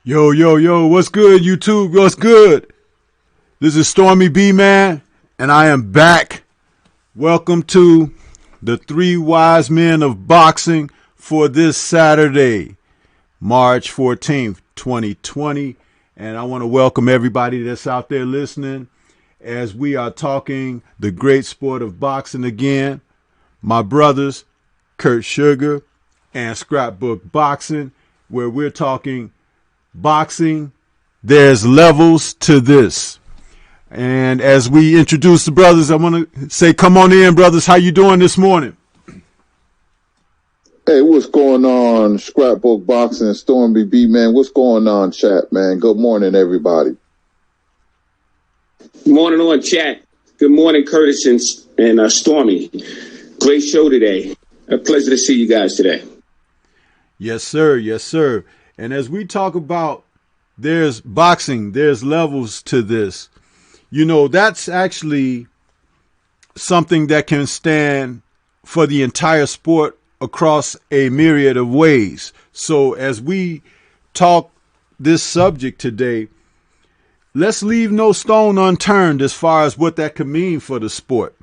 Yo, yo, yo, what's good, YouTube? What's good? This is Stormy B, man, and I am back. Welcome to the Three Wise Men of Boxing for this Saturday, March 14th, 2020. And I want to welcome everybody that's out there listening as we are talking the great sport of boxing again. My brothers, Kurt Sugar and Scrapbook Boxing, where we're talking boxing. There's levels to this. And as we introduce the brothers, I want to say, come on in, brothers. How you doing this morning? Hey, what's going on, Scrapbook Boxing, Stormy B, man? What's going on, chat, man? Good morning, everybody. Good morning on chat. Good morning, Curtis and Stormy. Great show today. A pleasure to see you guys today. Yes, sir. Yes, sir. And as we talk about there's boxing, there's levels to this. You know, that's actually something that can stand for the entire sport across a myriad of ways. So as we talk this subject today, let's leave no stone unturned as far as what that could mean for the sport.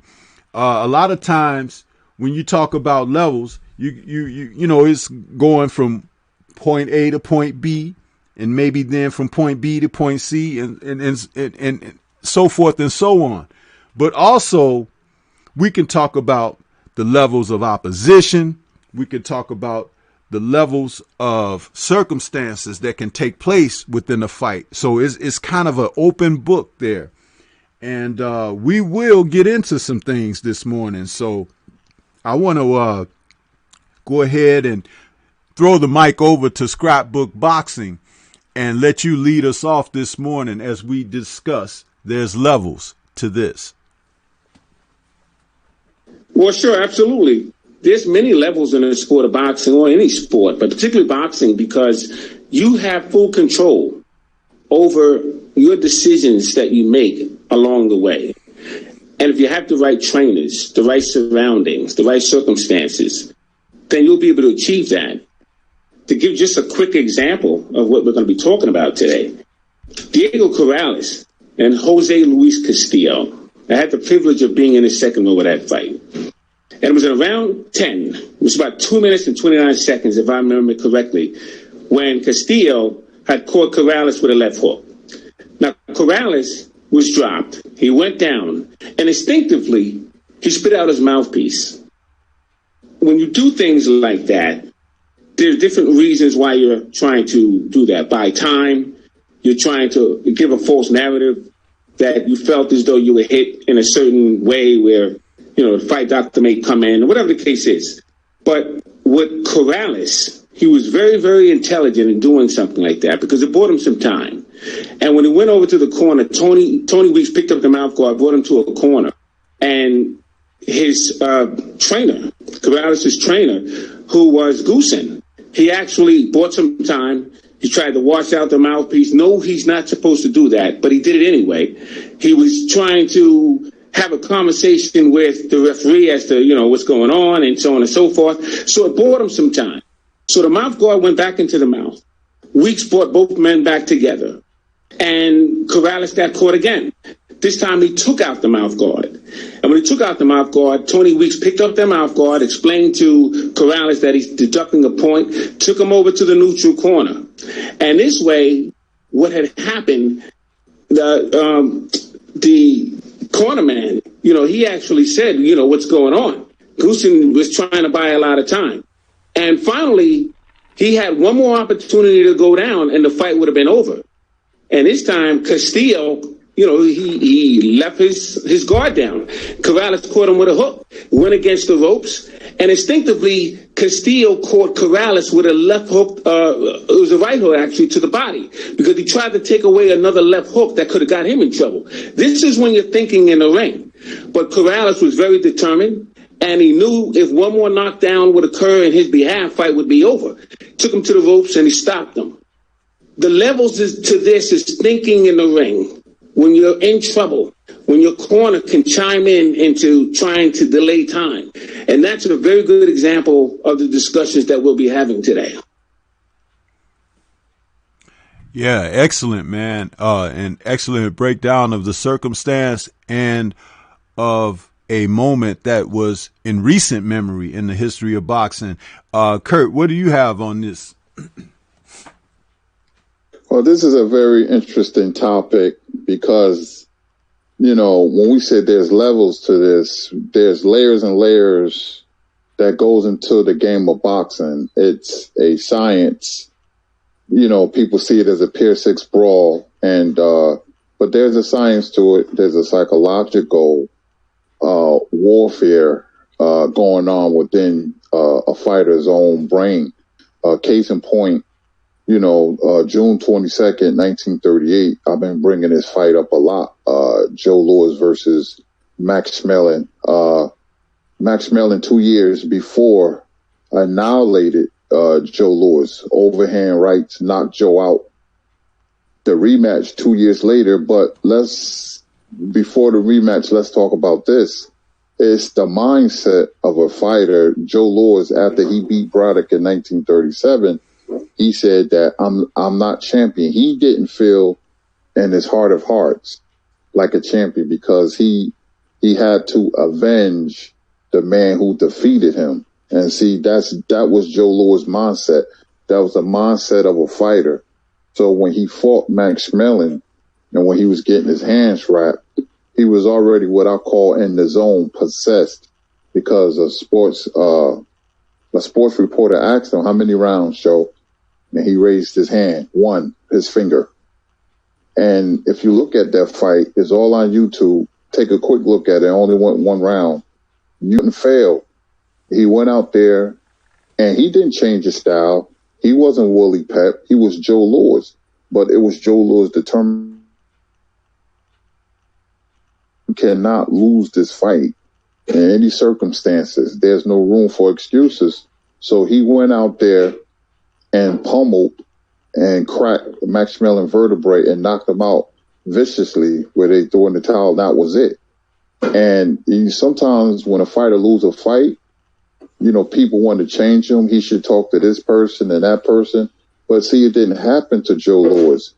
A lot of times when you talk about levels, you know, it's going from point A to point B, and maybe then from point B to point C, and so forth and so on. But also, we can talk about the levels of opposition. We can talk about the levels of circumstances that can take place within a fight. So it's kind of an open book there. And we will get into some things this morning. So I want to go ahead and throw the mic over to Scrapbook Boxing and let you lead us off this morning as we discuss there's levels to this. Well, sure, absolutely. There's many levels in the sport of boxing, or any sport, but particularly boxing, because you have full control over your decisions that you make along the way. And if you have the right trainers, the right surroundings, the right circumstances, then you'll be able to achieve that. To give just a quick example of what we're going to be talking about today, Diego Corrales and Jose Luis Castillo. I had the privilege of being in the second row of that fight. And it was in round 10. It was about 2 minutes and 29 seconds, if I remember correctly, when Castillo had caught Corrales with a left hook. Now, Corrales was dropped. He went down, and instinctively, he spit out his mouthpiece. When you do things like that, there's different reasons why you're trying to do that. By time, you're trying to give a false narrative that you felt as though you were hit in a certain way where, you know, the fight doctor may come in, or whatever the case is. But with Corrales, he was very, very intelligent in doing something like that because it bought him some time. And when he went over to the corner, Tony Weeks picked up the mouth guard, brought him to a corner. And his trainer, Corrales' trainer, who was Goosen, he actually bought some time. He tried to wash out the mouthpiece. No, he's not supposed to do that, but he did it anyway. He was trying to have a conversation with the referee as to, you know, what's going on and so on and so forth. So it bought him some time. So the mouth guard went back into the mouth. Weeks brought both men back together. And Corrales got caught again. This time he took out the mouth guard. And when he took out the mouth guard, Tony Weeks picked up the mouth guard, explained to Corrales that he's deducting a point, took him over to the neutral corner. And this way, what had happened, the cornerman, you know, he actually said, you know, what's going on? Goosen was trying to buy a lot of time. And finally, he had one more opportunity to go down and the fight would have been over. And this time, Castillo, you know, he left his guard down. Corrales caught him with a hook, went against the ropes, and instinctively, Castillo caught Corrales with a left hook, it was a right hook actually, to the body, because he tried to take away another left hook that could have got him in trouble. This is when you're thinking in the ring. But Corrales was very determined, and he knew if one more knockdown would occur in his behalf, fight would be over. Took him to the ropes, and he stopped him. The levels to this is thinking in the ring. When you're in trouble, when your corner can chime in into trying to delay time. And that's a very good example of the discussions that we'll be having today. Yeah, excellent, man. An excellent breakdown of the circumstance and of a moment that was in recent memory in the history of boxing. Kurt, what do you have on this? Well, this is a very interesting topic because, when we say there's levels to this, there's layers and layers that goes into the game of boxing. It's a science. People see it as a Pier 6 brawl, but there's a science to it. There's a psychological warfare going on within a fighter's own brain. Case in point, June 22nd, 1938, I've been bringing this fight up a lot. Joe Louis versus Max Schmeling. Max Schmeling 2 years before annihilated Joe Louis. Overhand rights, knocked Joe out. The rematch 2 years later, but before the rematch, let's talk about this. It's the mindset of a fighter. Joe Louis, after he beat Braddock in 1937, he said that I'm not champion. He didn't feel in his heart of hearts like a champion because he had to avenge the man who defeated him. And see, that was Joe Louis' mindset. That was the mindset of a fighter. So when he fought Max Schmeling and when he was getting his hands wrapped, he was already what I call in the zone, possessed, because a sports reporter asked him, how many rounds, Joe? And he raised his hand, his finger. And if you look at that fight, it's all on YouTube. Take a quick look at it. It only went one round. Newton failed. He went out there and he didn't change his style. He wasn't Willie Pep. He was Joe Louis. But it was Joe Louis determined. You cannot lose this fight in any circumstances. There's no room for excuses. So he went out there and pummeled and cracked Max Schmeling vertebrae and knocked him out viciously where they threw in the towel. That was it. And sometimes when a fighter loses a fight, people want to change him. He should talk to this person and that person. But see, it didn't happen to Joe Louis.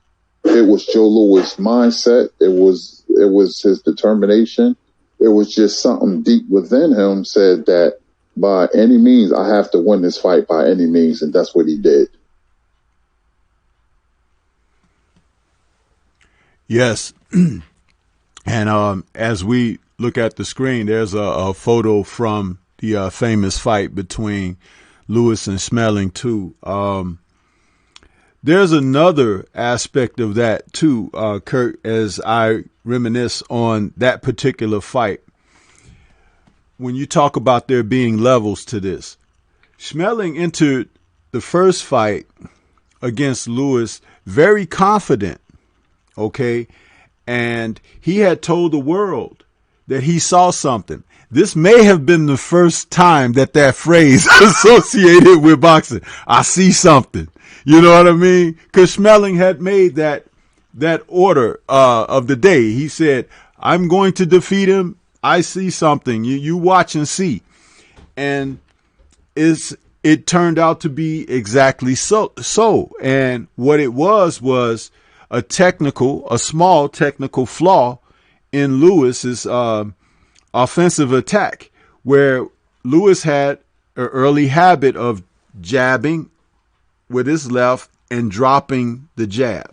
It was Joe Louis' mindset. It was his determination. It was just something deep within him said that by any means, I have to win this fight by any means. And that's what he did. Yes. And as we look at the screen, there's a photo from the famous fight between Louis and Schmeling too. There's another aspect of that too, Kurt, as I reminisce on that particular fight. When you talk about there being levels to this, Schmeling entered the first fight against Louis very confident, okay? And he had told the world that he saw something. This may have been the first time that phrase associated with boxing. I see something. You know what I mean? Because Schmeling had made that order of the day. He said, I'm going to defeat him. I see something. You watch and see. And it turned out to be exactly so. And what it was a small technical flaw in Louis's offensive attack, where Louis had an early habit of jabbing with his left and dropping the jab.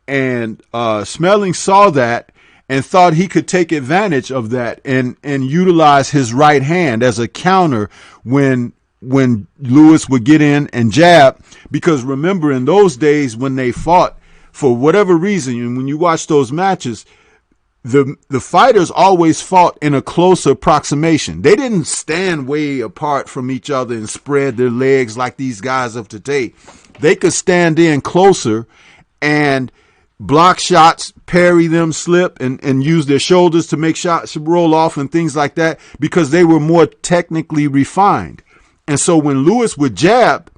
And Schmeling saw that and thought he could take advantage of that and utilize his right hand as a counter when Louis would get in and jab. Because remember, in those days when they fought, for whatever reason, and when you watch those matches, the fighters always fought in a closer approximation. They didn't stand way apart from each other and spread their legs like these guys of today. They could stand in closer and block shots, parry them, slip, and use their shoulders to make shots roll off and things like that, because they were more technically refined. And so when Louis would jab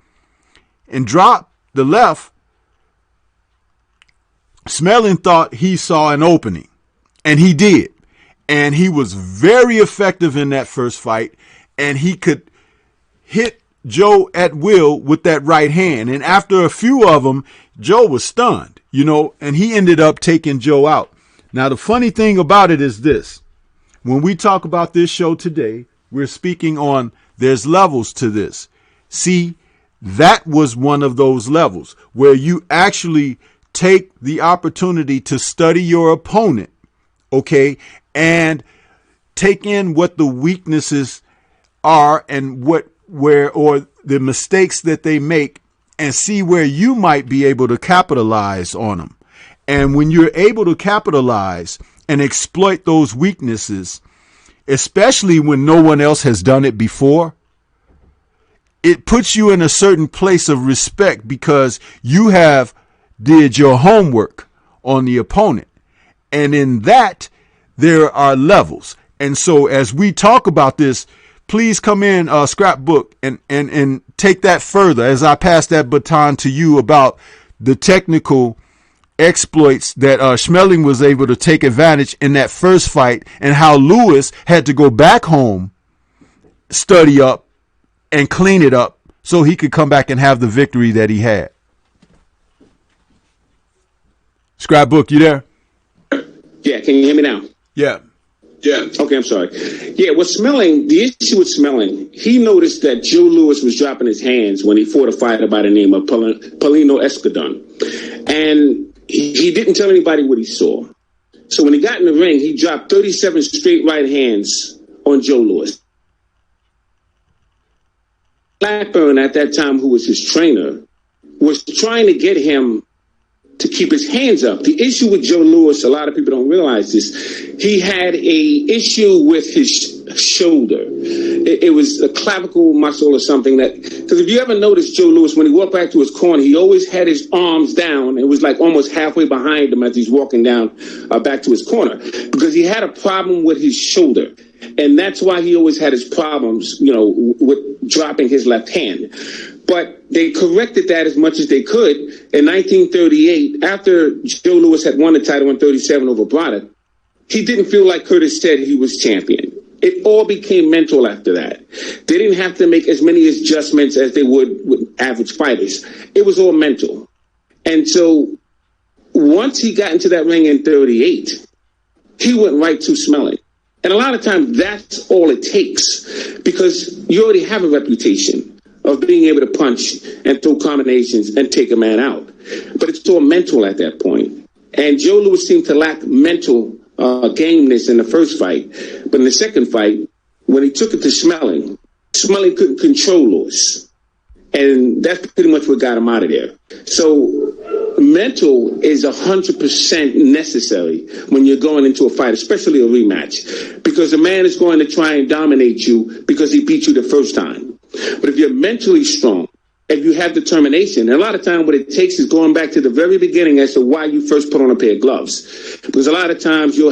and drop the left, Schmeling thought he saw an opening. And he did. And he was very effective in that first fight. And he could hit Joe at will with that right hand. And after a few of them, Joe was stunned, and he ended up taking Joe out. Now, the funny thing about it is this. When we talk about this show today, we're speaking on there's levels to this. See, that was one of those levels where you actually take the opportunity to study your opponent, okay, and take in what the weaknesses are and or the mistakes that they make, and see where you might be able to capitalize on them. And when you're able to capitalize and exploit those weaknesses, especially when no one else has done it before, it puts you in a certain place of respect because you have did your homework on the opponent. And in that, there are levels. And so as we talk about this, please come in, Scrapbook, and take that further as I pass that baton to you about the technical exploits that Schmeling was able to take advantage in that first fight, and how Lewis had to go back home, study up, and clean it up so he could come back and have the victory that he had. Scrapbook, you there? Yeah, can you hear me now? Yeah. Yeah. Okay, I'm sorry. Yeah, the issue with Schmeling, he noticed that Joe Lewis was dropping his hands when he fought a fighter by the name of Paulino Escudon. And he didn't tell anybody what he saw. So when he got in the ring, he dropped 37 straight right hands on Joe Lewis. Blackburn at that time, who was his trainer, was trying to get him to keep his hands up. The issue with Joe Lewis, a lot of people don't realize this, he had a issue with his shoulder. It was a clavicle muscle or something that, because if you ever noticed Joe Lewis, when he walked back to his corner, he always had his arms down. It was like almost halfway behind him as he's walking down back to his corner, because he had a problem with his shoulder. And that's why he always had his problems, with dropping his left hand. But they corrected that as much as they could. In 1938, after Joe Lewis had won the title in 37 over Broderick, he didn't feel like Curtis said he was champion. It all became mental after that. They didn't have to make as many adjustments as they would with average fighters. It was all mental. And so once he got into that ring in 38, he went right to Schmeling. And a lot of times that's all it takes, because you already have a reputation of being able to punch and throw combinations and take a man out. But it's all mental at that point. And Joe Lewis seemed to lack mental gameness in the first fight. But in the second fight, when he took it to Schmeling, Schmeling couldn't control Lewis. And that's pretty much what got him out of there. So mental is 100% necessary when you're going into a fight, especially a rematch, because a man is going to try and dominate you because he beat you the first time. But if you're mentally strong, if you have determination, and a lot of time what it takes is going back to the very beginning as to why you first put on a pair of gloves. Because a lot of times you'll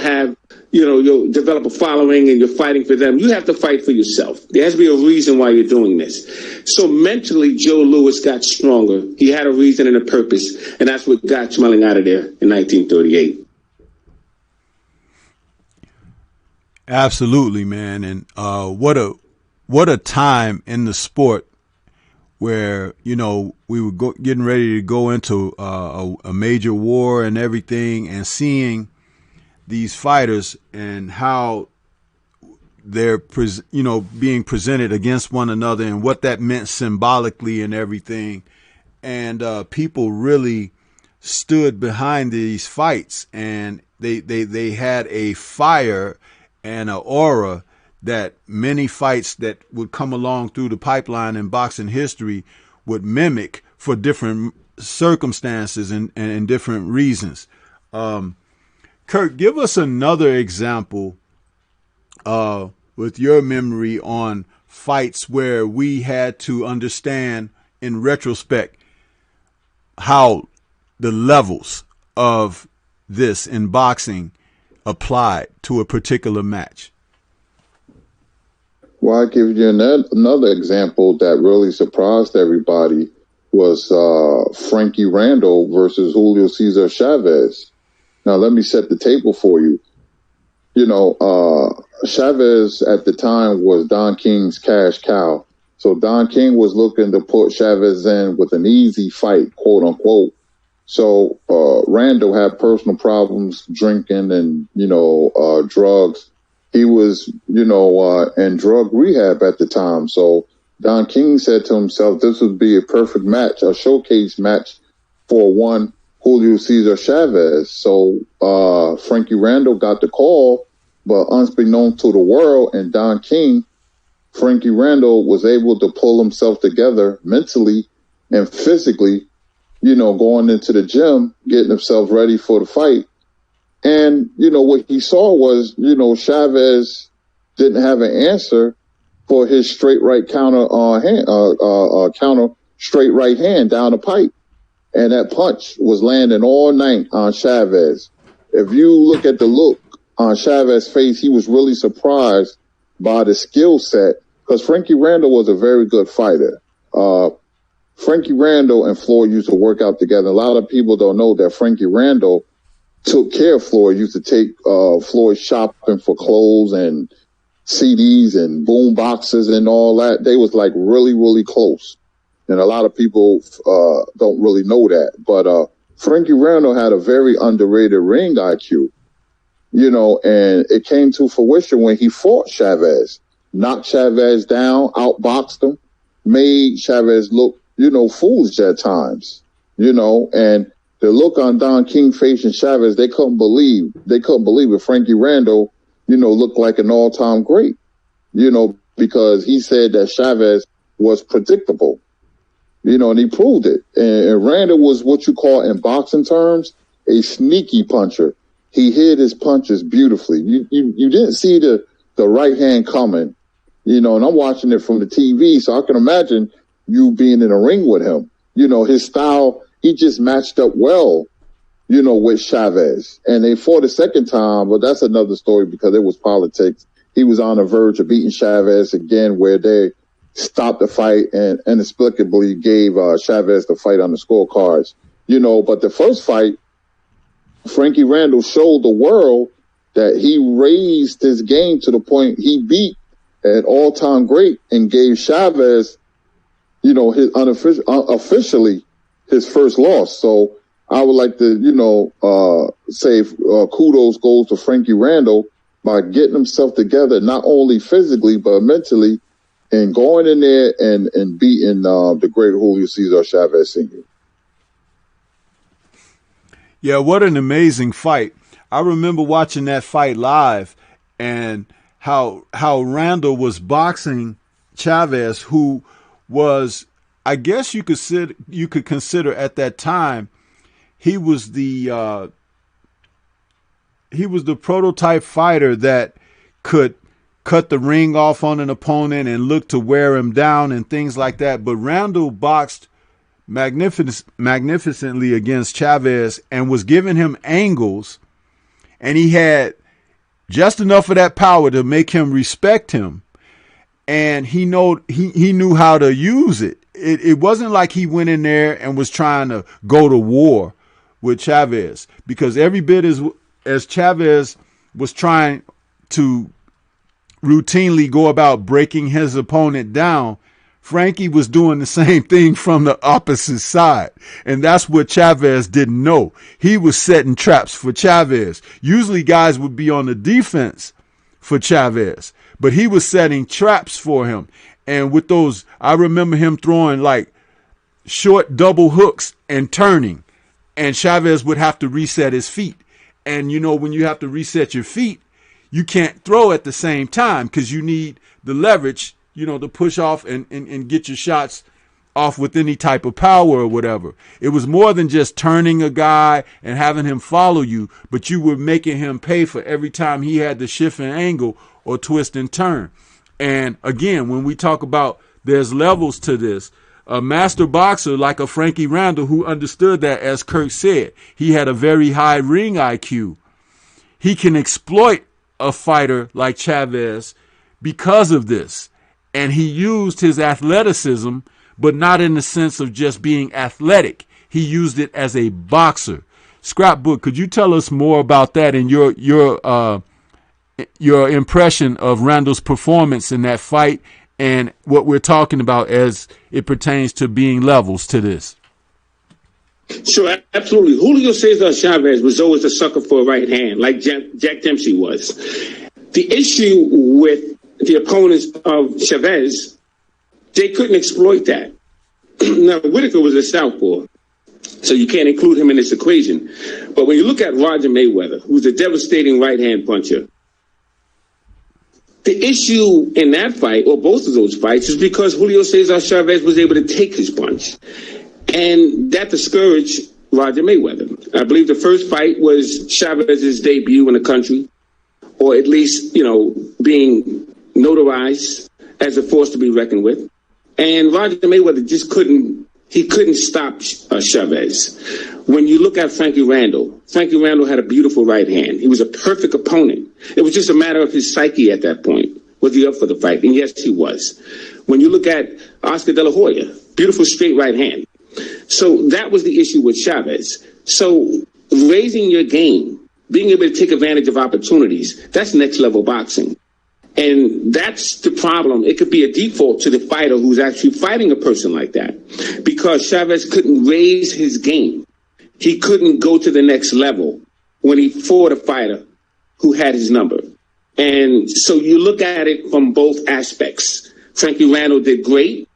develop a following and you're fighting for them. You have to fight for yourself. There has to be a reason why you're doing this. So mentally, Joe Lewis got stronger. He had a reason and a purpose, and that's what got Schmeling out of there in 1938. Absolutely, man. And what a time in the sport where, we were getting ready to go into a major war and everything, and seeing these fighters and how they're, being presented against one another and what that meant symbolically and everything. And people really stood behind these fights, and they had a fire and an aura that many fights that would come along through the pipeline in boxing history would mimic for different circumstances and different reasons. Kurt, give us another example with your memory on fights where we had to understand in retrospect how the levels of this in boxing applied to a particular match. Well, I'll give you another example that really surprised everybody was Frankie Randall versus Julio Cesar Chavez. Now, let me set the table for you. Chavez at the time was Don King's cash cow. So Don King was looking to put Chavez in with an easy fight, quote unquote. So Randall had personal problems, drinking and, drugs. He was, in drug rehab at the time. So Don King said to himself, this would be a perfect match, a showcase match for one Julio Cesar Chavez. So Frankie Randall got the call, but unbeknownst to the world and Don King, Frankie Randall was able to pull himself together mentally and physically, going into the gym, getting himself ready for the fight. And, what he saw was, Chavez didn't have an answer for his straight right counter straight right hand down the pipe. And that punch was landing all night on Chavez. If you look at the look on Chavez's face, he was really surprised by the skill set, because Frankie Randall was a very good fighter. Frankie Randall and Floyd used to work out together. A lot of people don't know that Frankie Randall took care of Floyd, used to take Floyd shopping for clothes and CDs and boom boxes and all that. They was like really, really close. And a lot of people don't really know that. But Frankie Randall had a very underrated ring IQ, and it came to fruition when he fought Chavez. Knocked Chavez down, outboxed him, made Chavez look, foolish at times, and the look on Don King facing Chavez, they couldn't believe it. Frankie Randall, looked like an all-time great, because he said that Chavez was predictable, and he proved it. And Randall was what you call in boxing terms, a sneaky puncher. He hit his punches beautifully. You didn't see the right hand coming, and I'm watching it from the TV, so I can imagine you being in a ring with him. His style, he just matched up well, with Chavez. And they fought a second time, but that's another story because it was politics. He was on the verge of beating Chavez again, where they stopped the fight and inexplicably gave Chavez the fight on the scorecards. But the first fight, Frankie Randall showed the world that he raised his game to the point he beat an all-time great and gave Chavez, his officially his first loss. So I would like to, say kudos goes to Frankie Randall by getting himself together, not only physically, but mentally, and going in there and beating the great Julio Cesar Chavez Sr. Yeah, what an amazing fight. I remember watching that fight live and how Randall was boxing Chavez, who was, I guess you could consider at that time, he was the prototype fighter that could cut the ring off on an opponent and look to wear him down and things like that. But Randall boxed magnificently against Chavez and was giving him angles, and he had just enough of that power to make him respect him. And he knew how to use it. It wasn't like he went in there and was trying to go to war with Chavez, because every bit as Chavez was trying to routinely go about breaking his opponent down, Frankie was doing the same thing from the opposite side. And that's what Chavez didn't know. He was setting traps for Chavez. Usually guys would be on the defense for Chavez, but he was setting traps for him. And with those, I remember him throwing like short double hooks and turning, and Chavez would have to reset his feet. And when you have to reset your feet, you can't throw at the same time because you need the leverage, to push off and get your shots off with any type of power or whatever. It was more than just turning a guy and having him follow you, but you were making him pay for every time he had to shift an angle or twist and turn. And again, when we talk about there's levels to this, a master boxer like a Frankie Randall, who understood that, as Kirk said, he had a very high ring IQ. He can exploit a fighter like Chavez because of this. And he used his athleticism, but not in the sense of just being athletic. He used it as a boxer. Scrapbook, could you tell us more about that and your impression of Randall's performance in that fight and what we're talking about as it pertains to being levels to this. Sure, absolutely. Julio Cesar Chavez was always a sucker for a right hand, like Jack Dempsey was. The issue with the opponents of Chavez, they couldn't exploit that. Now, Whitaker was a southpaw, so you can't include him in this equation. But when you look at Roger Mayweather, who's a devastating right-hand puncher, the issue in that fight, or both of those fights, is because Julio Cesar Chavez was able to take his punch. And that discouraged Roger Mayweather. I believe the first fight was Chavez's debut in the country, or at least, being notarized as a force to be reckoned with. And Roger Mayweather just couldn't stop Chavez. When you look at Frankie Randall had a beautiful right hand. He was a perfect opponent. It was just a matter of his psyche at that point. Was he up for the fight? And yes, he was. When you look at Oscar De La Hoya, beautiful straight right hand. So that was the issue with Chavez. So raising your game, being able to take advantage of opportunities, that's next level boxing. And that's the problem. It could be a default to the fighter who's actually fighting a person like that, because Chavez couldn't raise his game. He couldn't go to the next level when he fought a fighter who had his number. And so you look at it from both aspects. Frankie Randall did great,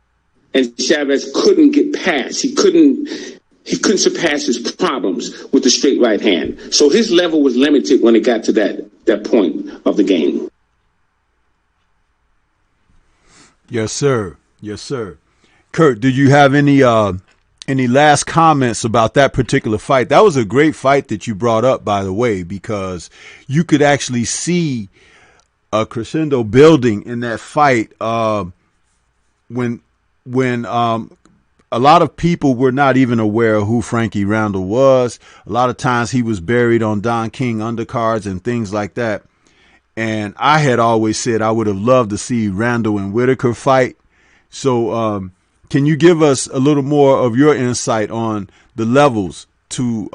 and Chavez couldn't get past. He couldn't surpass his problems with the straight right hand. So his level was limited when it got to that point of the game. Yes, sir. Yes, sir. Kurt, did you have any last comments about that particular fight? That was a great fight that you brought up, by the way, because you could actually see a crescendo building in that fight when a lot of people were not even aware of who Frankie Randall was. A lot of times he was buried on Don King undercards and things like that. And I had always said I would have loved to see Randall and Whitaker fight. So can you give us a little more of your insight on the levels to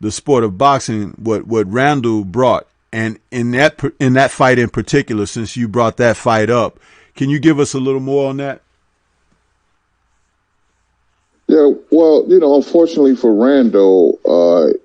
the sport of boxing, what Randall brought? And in that fight in particular, since you brought that fight up, can you give us a little more on that? Yeah, well, unfortunately for Randall,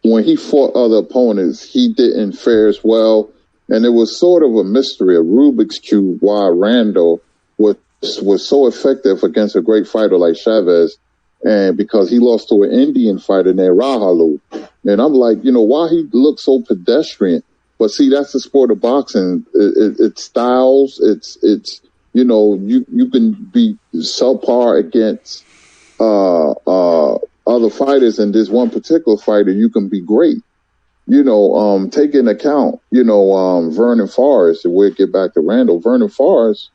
when he fought other opponents, he didn't fare as well. And it was sort of a mystery, a Rubik's Cube, why Randall was so effective against a great fighter like Chavez. And because he lost to an Indian fighter named Rahalu. And I'm like, why he looks so pedestrian? But see, that's the sport of boxing. It's styles. It's you can be subpar against other fighters, and this one particular fighter, you can be great. Take into account, Vernon Forrest, and we'll get back to Randall. Vernon Forrest,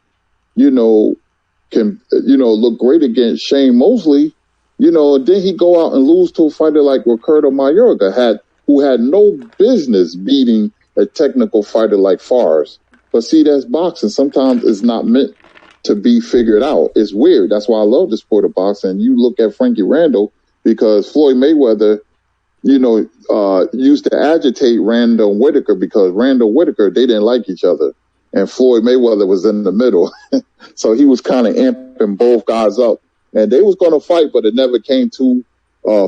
can, look great against Shane Mosley, and then he go out and lose to a fighter like Ricardo Mayorga, who had no business beating a technical fighter like Forrest. But see, that's boxing. Sometimes it's not meant to be figured out. It's weird. That's why I love the sport of boxing. You look at Frankie Randall, because Floyd Mayweather, used to agitate Randall and Whitaker, because Randall and Whitaker, they didn't like each other. And Floyd Mayweather was in the middle. So he was kind of amping both guys up. And they was going to fight, but it never came to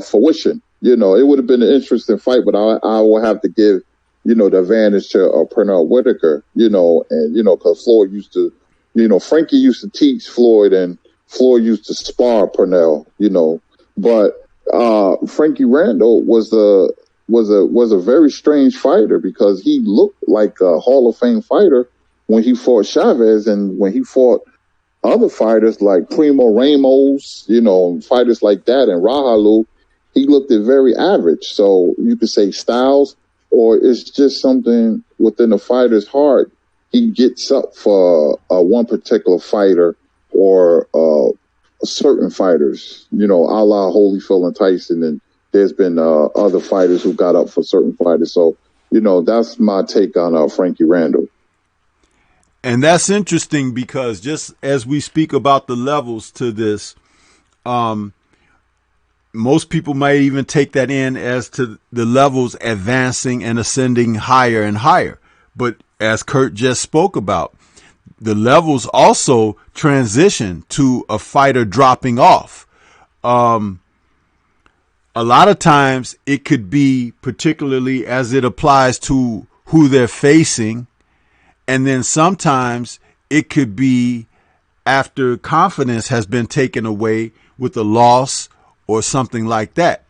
fruition. It would have been an interesting fight, but I will have to give, the advantage to Pernell Whitaker, and, because Floyd used to, Frankie used to teach Floyd, and Floyd used to spar Pernell, but Frankie Randall was a very strange fighter, because he looked like a Hall of Fame fighter when he fought Chavez, and when he fought other fighters like Primo Ramos, fighters like that, and Rahalu, he looked at very average. So you could say styles, or it's just something within the fighter's heart. He gets up for one particular fighter, or certain fighters, a la Holyfield and Tyson, and there's been other fighters who got up for certain fighters. So, that's my take on Frankie Randall. And that's interesting, because just as we speak about the levels to this, most people might even take that in as to the levels advancing and ascending higher and higher. But as Kurt just spoke about, the levels also transition to a fighter dropping off. A lot of times it could be, particularly as it applies to who they're facing, and then sometimes it could be after confidence has been taken away with a loss or something like that.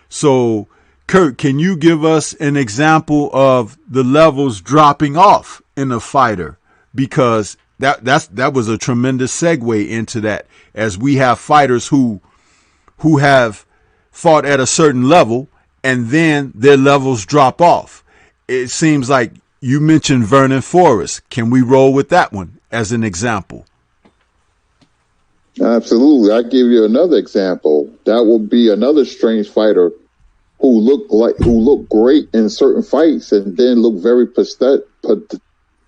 So, Kurt, can you give us an example of the levels dropping off in a fighter? Because that was a tremendous segue into that, as we have fighters who have fought at a certain level and then their levels drop off. It seems like you mentioned Vernon Forrest. Can we roll with that one as an example? Absolutely. I'll give you another example. That would be another strange fighter who looked great in certain fights and then looked very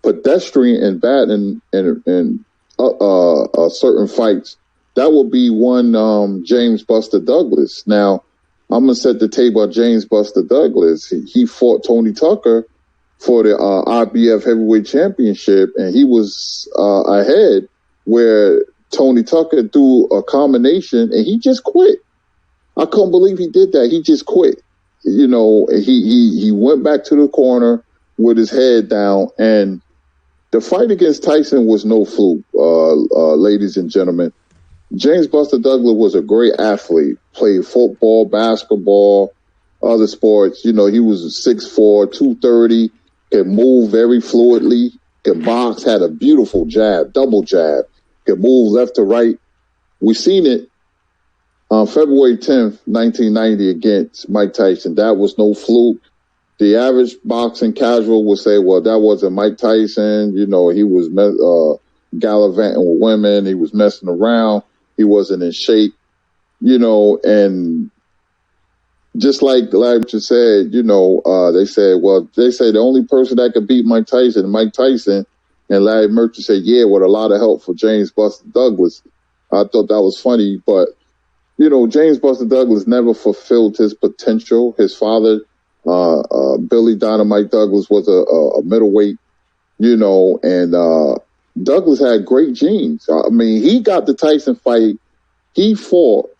pedestrian and bad in certain fights. That would be one James Buster Douglas. Now, I'm going to set the table on James Buster Douglas. He fought Tony Tucker for the IBF Heavyweight Championship, and he was ahead where Tony Tucker threw a combination, and he just quit. I couldn't believe he did that. He just quit. You know, he went back to the corner with his head down, and the fight against Tyson was no fluke, ladies and gentlemen. James Buster Douglas was a great athlete, played football, basketball, other sports. You know, he was 6'4", 230, could move very fluidly, could box, had a beautiful jab, double jab, could move left to right. We seen it on February 10th, 1990 against Mike Tyson. That was no fluke. The average boxing casual would say, well, that wasn't Mike Tyson. You know, he was gallivanting with women. He was messing around. He wasn't in shape, you know, and just like you said, you know, they say the only person that could beat Mike Tyson, and Larry Merchant said, yeah, with a lot of help for James Buster Douglas. I thought that was funny, but, you know, James Buster Douglas never fulfilled his potential. His father, Billy Dynamite Douglas, was a middleweight, you know, and Douglas had great genes. I mean, he got the Tyson fight. He fought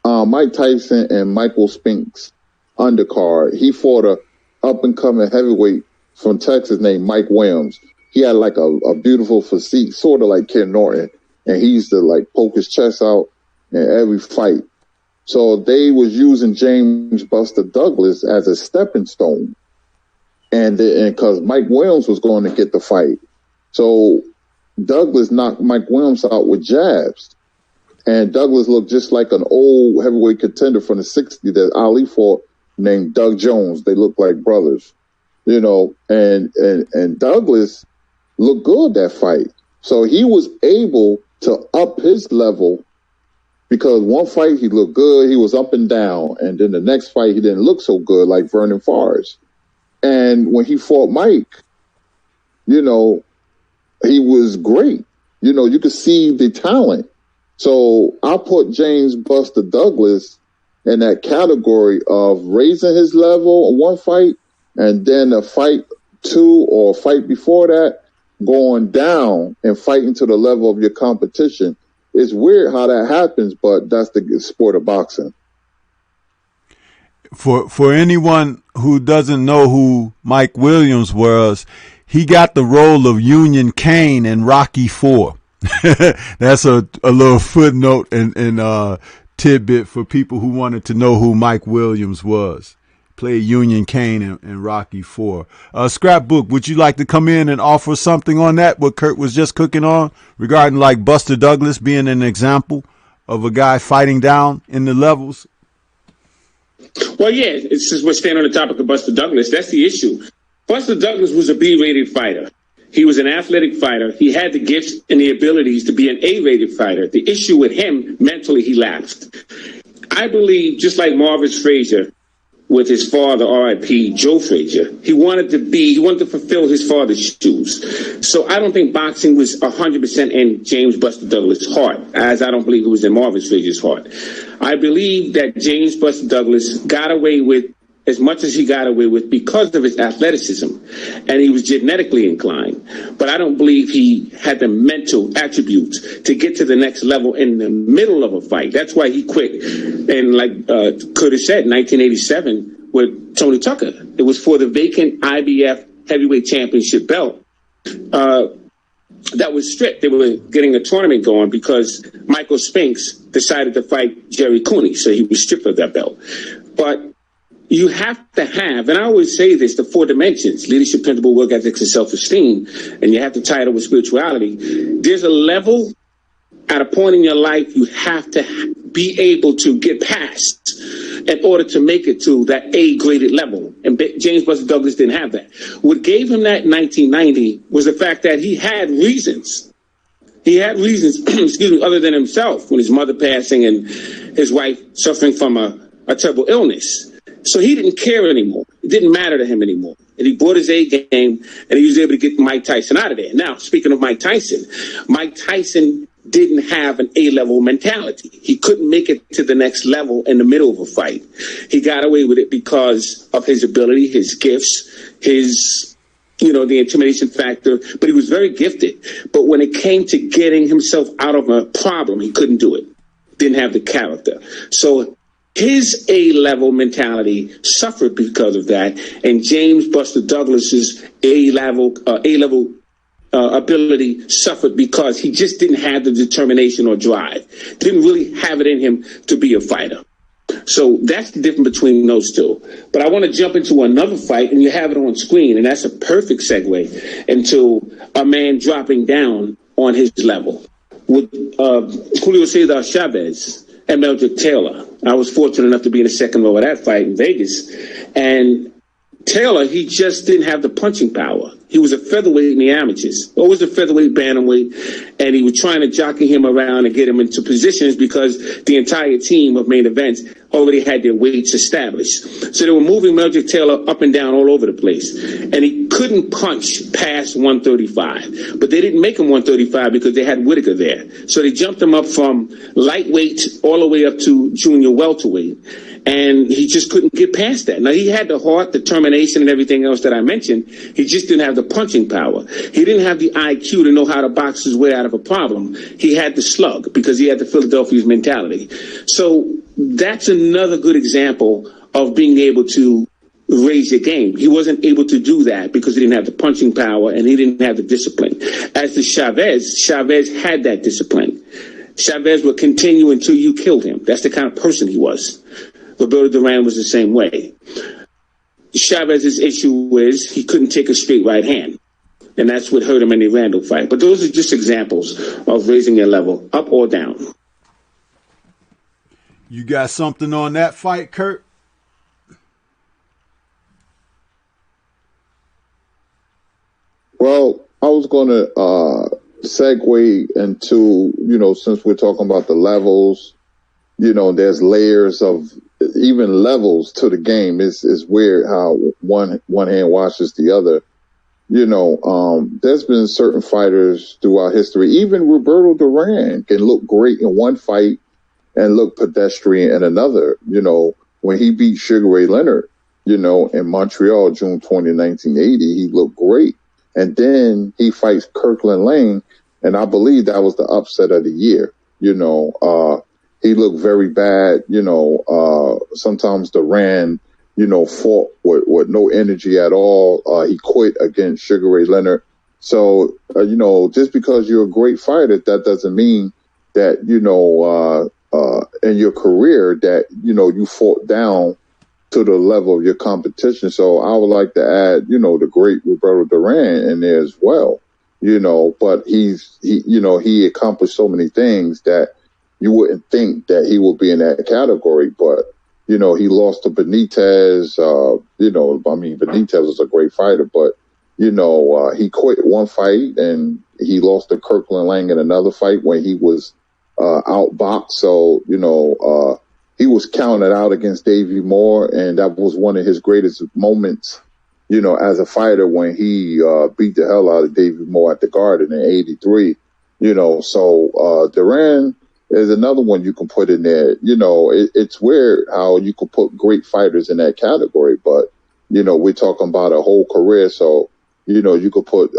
Mike Tyson and Michael Spink's undercard. He fought a up-and-coming heavyweight from Texas named Mike Williams. He had like a beautiful physique, sort of like Ken Norton, and he used to like poke his chest out in every fight. So they was using James Buster Douglas as a stepping stone, and because Mike Williams was going to get the fight. So Douglas knocked Mike Williams out with jabs. And Douglas looked just like an old heavyweight contender from the 60s that Ali fought named Doug Jones. They looked like brothers, you know, and Douglas looked good that fight. So he was able to up his level because one fight he looked good, he was up and down. And then the next fight he didn't look so good like Vernon Forrest. And when he fought Mike, you know, he was great. You know, you could see the talent. So I put James Buster Douglas in that category of raising his level in one fight, and then a fight two or a fight before that, going down and fighting to the level of your competition. It's weird how that happens, but that's the sport of boxing. For anyone who doesn't know who Mike Williams was, he got the role of Union Kane in Rocky IV. That's a little footnote and tidbit for people who wanted to know who Mike Williams was. Played Union Kane in Rocky IV. Scrapbook, would you like to come in and offer something on that, what Kurt was just cooking on, regarding like Buster Douglas being an example of a guy fighting down in the levels? Well, yeah, it's just we're staying on the topic of Buster Douglas. That's the issue. Buster Douglas was a B-rated fighter. He was an athletic fighter. He had the gifts and the abilities to be an A-rated fighter. The issue with him, mentally, he lapsed. I believe, just like Marvin Frazier with his father, R.I.P., Joe Frazier, he wanted to fulfill his father's shoes. So I don't think boxing was 100% in James Buster Douglas' heart, as I don't believe it was in Marvin Frazier's heart. I believe that James Buster Douglas got away with as much as he got away with because of his athleticism, and he was genetically inclined. But I don't believe he had the mental attributes to get to the next level in the middle of a fight. That's why he quit. And like Curtis said, 1987 with Tony Tucker, it was for the vacant IBF heavyweight championship belt. That was stripped. They were getting a tournament going because Michael Spinks decided to fight Jerry Cooney, so he was stripped of that belt. But you have to have, and I always say this, the 4 dimensions: leadership, principle, work ethics, and self-esteem, and you have to tie it up with spirituality. There's a level at a point in your life you have to be able to get past in order to make it to that A-graded level. And James Buster Douglas didn't have that. What gave him that in 1990 was the fact that he had reasons. He had reasons, excuse me, other than himself, when his mother passing and his wife suffering from a terrible illness. So he didn't care anymore. It didn't matter to him anymore. And he brought his A game, and he was able to get Mike Tyson out of there. Now, speaking of Mike Tyson didn't have an A-level mentality. He couldn't make it to the next level in the middle of a fight. He got away with it because of his ability, his gifts, his, the intimidation factor. But he was very gifted. But when it came to getting himself out of a problem, he couldn't do it. Didn't have the character. So his A-level mentality suffered because of that, and James Buster Douglas's A-level ability suffered because he just didn't have the determination or drive. Didn't really have it in him to be a fighter. So that's the difference between those two. But I want to jump into another fight, and you have it on screen, and that's a perfect segue into a man dropping down on his level with Julio Cesar Chavez and Meldrick Taylor. I was fortunate enough to be in the second row of that fight in Vegas. And Taylor, he just didn't have the punching power. He was a featherweight in the amateurs, always a featherweight, bantamweight, and he was trying to jockey him around and get him into positions because the entire team of main events already had their weights established. So they were moving Meldrick Taylor up and down all over the place, and he couldn't punch past 135. But they didn't make him 135 because they had Whitaker there. So they jumped him up from lightweight all the way up to junior welterweight. And he just couldn't get past that. Now, he had the heart, determination, and everything else that I mentioned. He just didn't have the punching power. He didn't have the IQ to know how to box his way out of a problem. He had the slug because he had the Philadelphia's mentality. So that's another good example of being able to raise your game. He wasn't able to do that because he didn't have the punching power and he didn't have the discipline. As to Chavez had that discipline. Chavez would continue until you killed him. That's the kind of person he was. Roberto Duran was the same way. Chavez's issue is he couldn't take a straight right hand. And that's what hurt him in the Randall fight. But those are just examples of raising your level, up or down. You got something on that fight, Kurt? Well, I was going to segue into, since we're talking about the levels, there's layers of even levels to the game. It's weird how one hand washes the other. There's been certain fighters throughout history. Even Roberto Duran can look great in one fight and look pedestrian in another. When he beat Sugar Ray Leonard, in Montreal, June 20, 1980, he looked great. And then he fights Kirkland Lane, and I believe that was the upset of the year. He looked very bad. Sometimes Duran, fought with no energy at all. He quit against Sugar Ray Leonard. So, just because you're a great fighter, that doesn't mean that, in your career that, you fought down to the level of your competition. So I would like to add, the great Roberto Duran in there as well, but he accomplished so many things that you wouldn't think that he would be in that category, but, he lost to Benitez. Benitez was a great fighter, but, he quit one fight and he lost to Kirkland Lang in another fight when he was outboxed. So, he was counted out against Davey Moore, and that was one of his greatest moments, as a fighter when he beat the hell out of Davey Moore at the Garden in '83. So Duran, There's another one you can put in there. It's weird how you can put great fighters in that category, but we're talking about a whole career, so you could put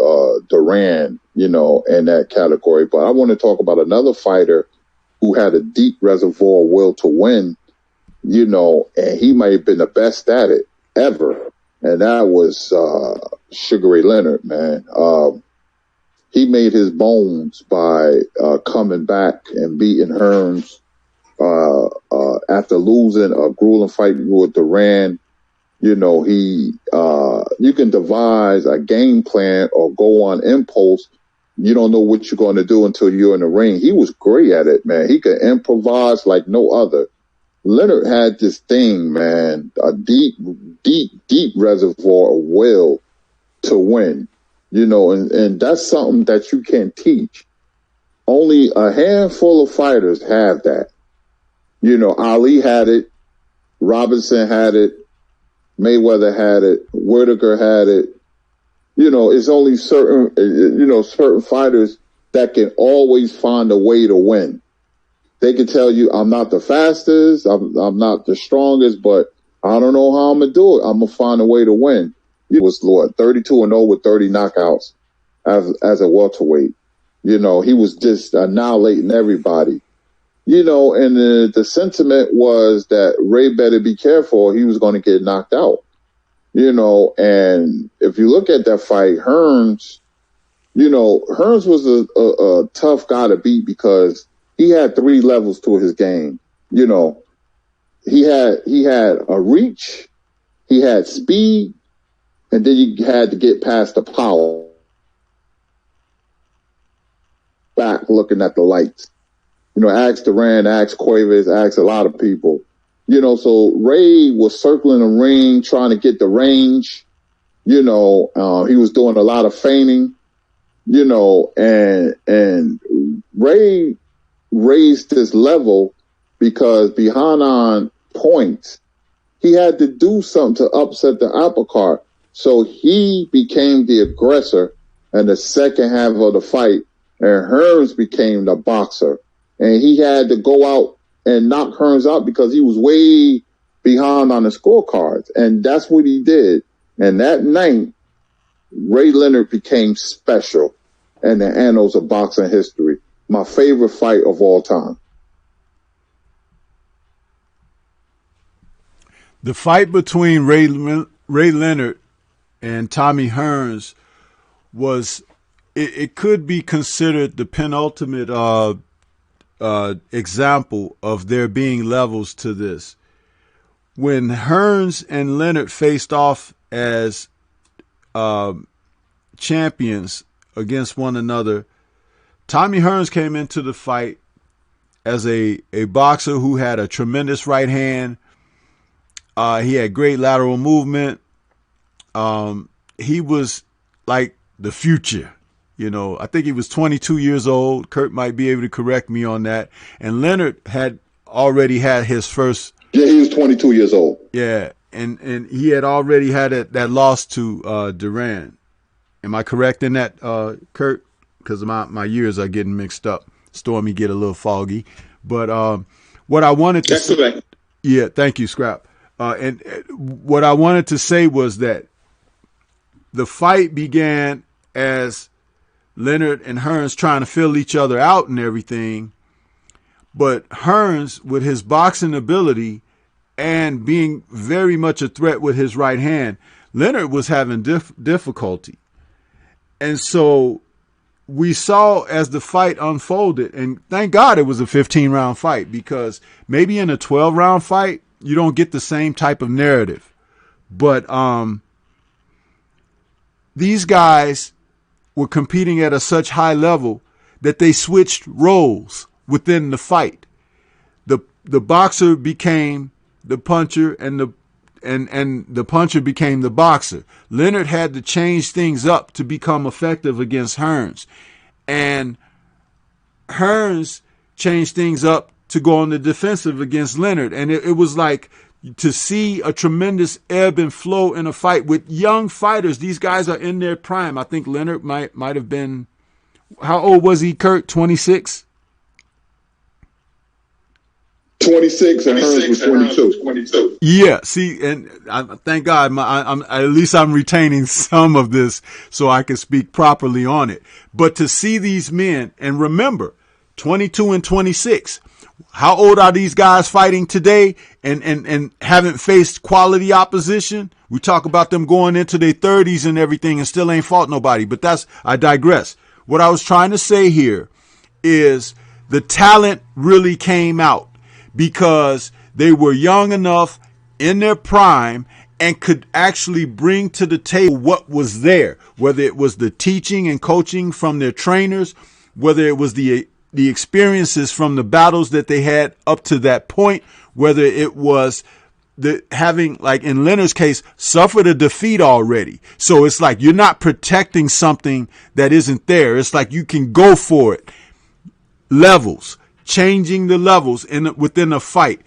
Duran, in that category. But I want to talk about another fighter who had a deep reservoir will to win, and he might have been the best at it ever, and that was Sugar Ray Leonard, man. He made his bones by coming back and beating Hearns after losing a grueling fight with Duran. You can devise a game plan or go on impulse. You don't know what you're going to do until you're in the ring. He was great at it, man. He could improvise like no other. Leonard had this thing, man, a deep, deep, deep reservoir of will to win. And that's something that you can't teach. Only a handful of fighters have that. Ali had it, Robinson had it, Mayweather had it, Whitaker had it. It's only certain fighters that can always find a way to win. They can tell you, I'm not the fastest, I'm not the strongest, but I don't know how I'm going to do it. I'm going to find a way to win. He was 32-0 with 30 knockouts as a welterweight. He was just annihilating everybody. And the sentiment was that Ray better be careful, he was going to get knocked out. And if you look at that fight, Hearns was a tough guy to beat because he had 3 levels to his game. He had a reach, he had speed, and then you had to get past the power. Back looking at the lights. Ask Duran, ask Cuevas, ask a lot of people. So Ray was circling the ring, trying to get the range. He was doing a lot of feigning, and Ray raised this level because behind on points, he had to do something to upset the apple cart. So he became the aggressor in the second half of the fight, and Hearns became the boxer. And he had to go out and knock Hearns out because he was way behind on the scorecards. And that's what he did. And that night, Ray Leonard became special in the annals of boxing history. My favorite fight of all time. The fight between Ray Leonard and Tommy Hearns was, it could be considered the penultimate example of there being levels to this. When Hearns and Leonard faced off as champions against one another, Tommy Hearns came into the fight as a boxer who had a tremendous right hand. He had great lateral movement. He was like the future. I think he was 22 years old. Kurt might be able to correct me on that. And Leonard had already had his first. Yeah, he was 22 years old. Yeah, and he had already had that loss to Duran. Am I correct in that, Kurt? Because my years are getting mixed up. Stormy get a little foggy. But what I wanted to say. Correct. Yeah, thank you, Scrap. And what I wanted to say was that the fight began as Leonard and Hearns trying to fill each other out and everything. But Hearns, with his boxing ability and being very much a threat with his right hand, Leonard was having difficulty. And so we saw as the fight unfolded, and thank God it was a 15-round fight, because maybe in a 12-round fight, you don't get the same type of narrative. But these guys were competing at a such high level that they switched roles within the fight. The boxer became the puncher, and the puncher became the boxer. Leonard had to change things up to become effective against Hearns. And Hearns changed things up to go on the defensive against Leonard. And it was like to see a tremendous ebb and flow in a fight with young fighters. These guys are in their prime. I think Leonard might have been, how old was he, Kurt? 26? 26 and Hearns was 22. Yeah, see, and thank God, at least I'm retaining some of this so I can speak properly on it. But to see these men, and remember, 22 and 26, how old are these guys fighting today and haven't faced quality opposition? We talk about them going into their 30s and everything and still ain't fought nobody. But I digress. What I was trying to say here is the talent really came out because they were young enough in their prime and could actually bring to the table what was there, whether it was the teaching and coaching from their trainers, whether it was the experiences from the battles that they had up to that point, whether it was having, like in Leonard's case, suffered a defeat already. So it's like you're not protecting something that isn't there. It's like you can go for it. Levels, changing the levels within a fight.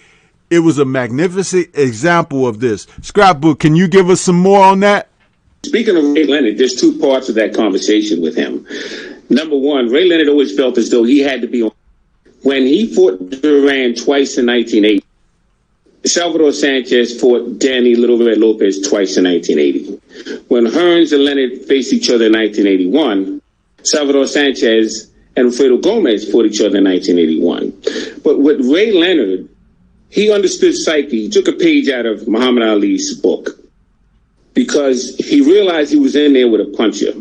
It was a magnificent example of this. Scrapbook, can you give us some more on that? Speaking of Ray Leonard, there's two parts of that conversation with him. Number one, Ray Leonard always felt as though he had to be on. When he fought Duran twice in 1980, Salvador Sanchez fought Danny Little Red Lopez twice in 1980. When Hearns and Leonard faced each other in 1981, Salvador Sanchez and Alfredo Gomez fought each other in 1981. But with Ray Leonard, he understood psyche. He took a page out of Muhammad Ali's book because he realized he was in there with a puncher.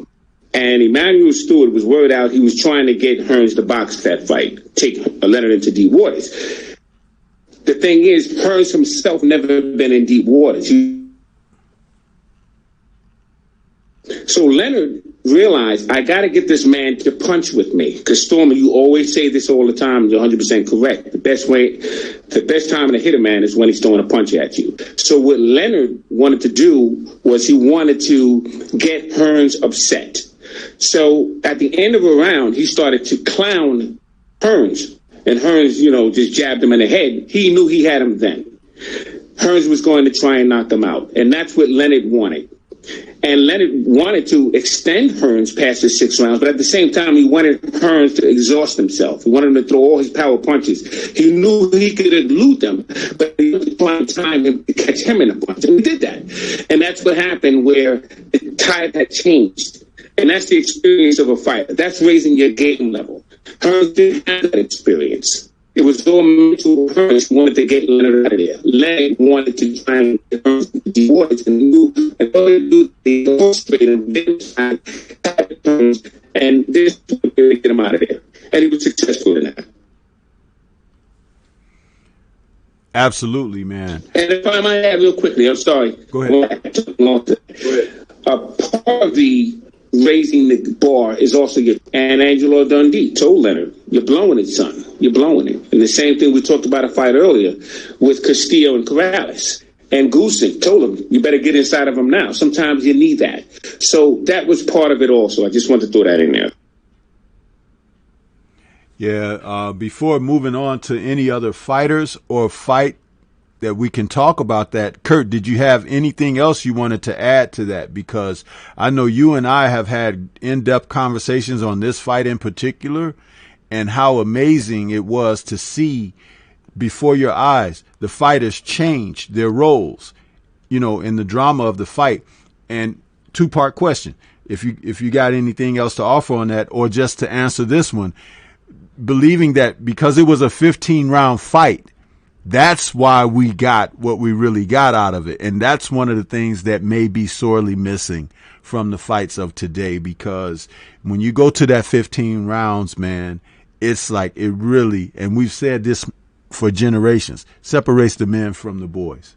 And Emmanuel Stewart was worried out. He was trying to get Hearns to box that fight, take Leonard into deep waters. The thing is, Hearns himself never been in deep waters. So Leonard realized, I got to get this man to punch with me. Because Stormy, you always say this all the time. You're 100% correct. The best time to hit a man is when he's throwing a punch at you. So what Leonard wanted to do was he wanted to get Hearns upset. So at the end of a round, he started to clown Hearns. And Hearns, just jabbed him in the head. He knew he had him then. Hearns was going to try and knock him out. And that's what Leonard wanted. And Leonard wanted to extend Hearns past the 6 rounds, but at the same time, he wanted Hearns to exhaust himself. He wanted him to throw all his power punches. He knew he could elude them, but he was trying to time him to catch him in a punch. And he did that. And that's what happened where the tide had changed. And that's the experience of a fighter. That's raising your game level. Hearns didn't have that experience. It was all mental. Hearns wanted to get Leonard out of there. Leonard wanted to try and get Hearns to the waters and all they do, they illustrate and Hearns, and this was to get him out of there. And he was successful in that. Absolutely, man. And if I might add real quickly, I'm sorry. Go ahead. Go ahead. Part of the raising the bar is also and Angelo Dundee told Leonard, you're blowing it, son. You're blowing it. And the same thing we talked about a fight earlier with Castillo and Corrales. And Gusick told him, you better get inside of him now. Sometimes you need that. So that was part of it also. I just want to throw that in there. Yeah, before moving on to any other fighters or fight that we can talk about that, Kurt, did you have anything else you wanted to add to that? Because I know you and I have had in-depth conversations on this fight in particular and how amazing it was to see before your eyes the fighters change their roles, in the drama of the fight. And two-part question, if you got anything else to offer on that, or just to answer this one, believing that because it was a 15-round fight, that's why we got what we really got out of it. And that's one of the things that may be sorely missing from the fights of today, because when you go to that 15 rounds, man, it's like it really, and we've said this for generations, separates the men from the boys.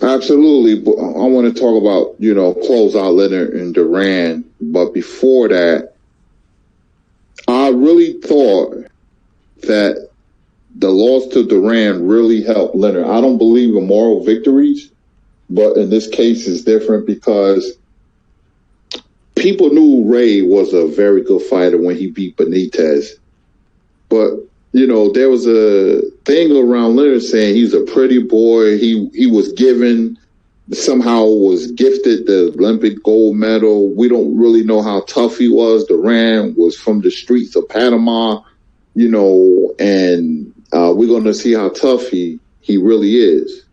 Absolutely. But I want to talk about, close out Leonard and Duran. But before that, I really thought that the loss to Duran really helped Leonard. I don't believe in moral victories, but in this case it's different because people knew Ray was a very good fighter when he beat Benitez. But, there was a thing around Leonard saying he's a pretty boy. He was given, somehow was gifted the Olympic gold medal. We don't really know how tough he was. Duran was from the streets of Panama. and we're going to see how tough he really is.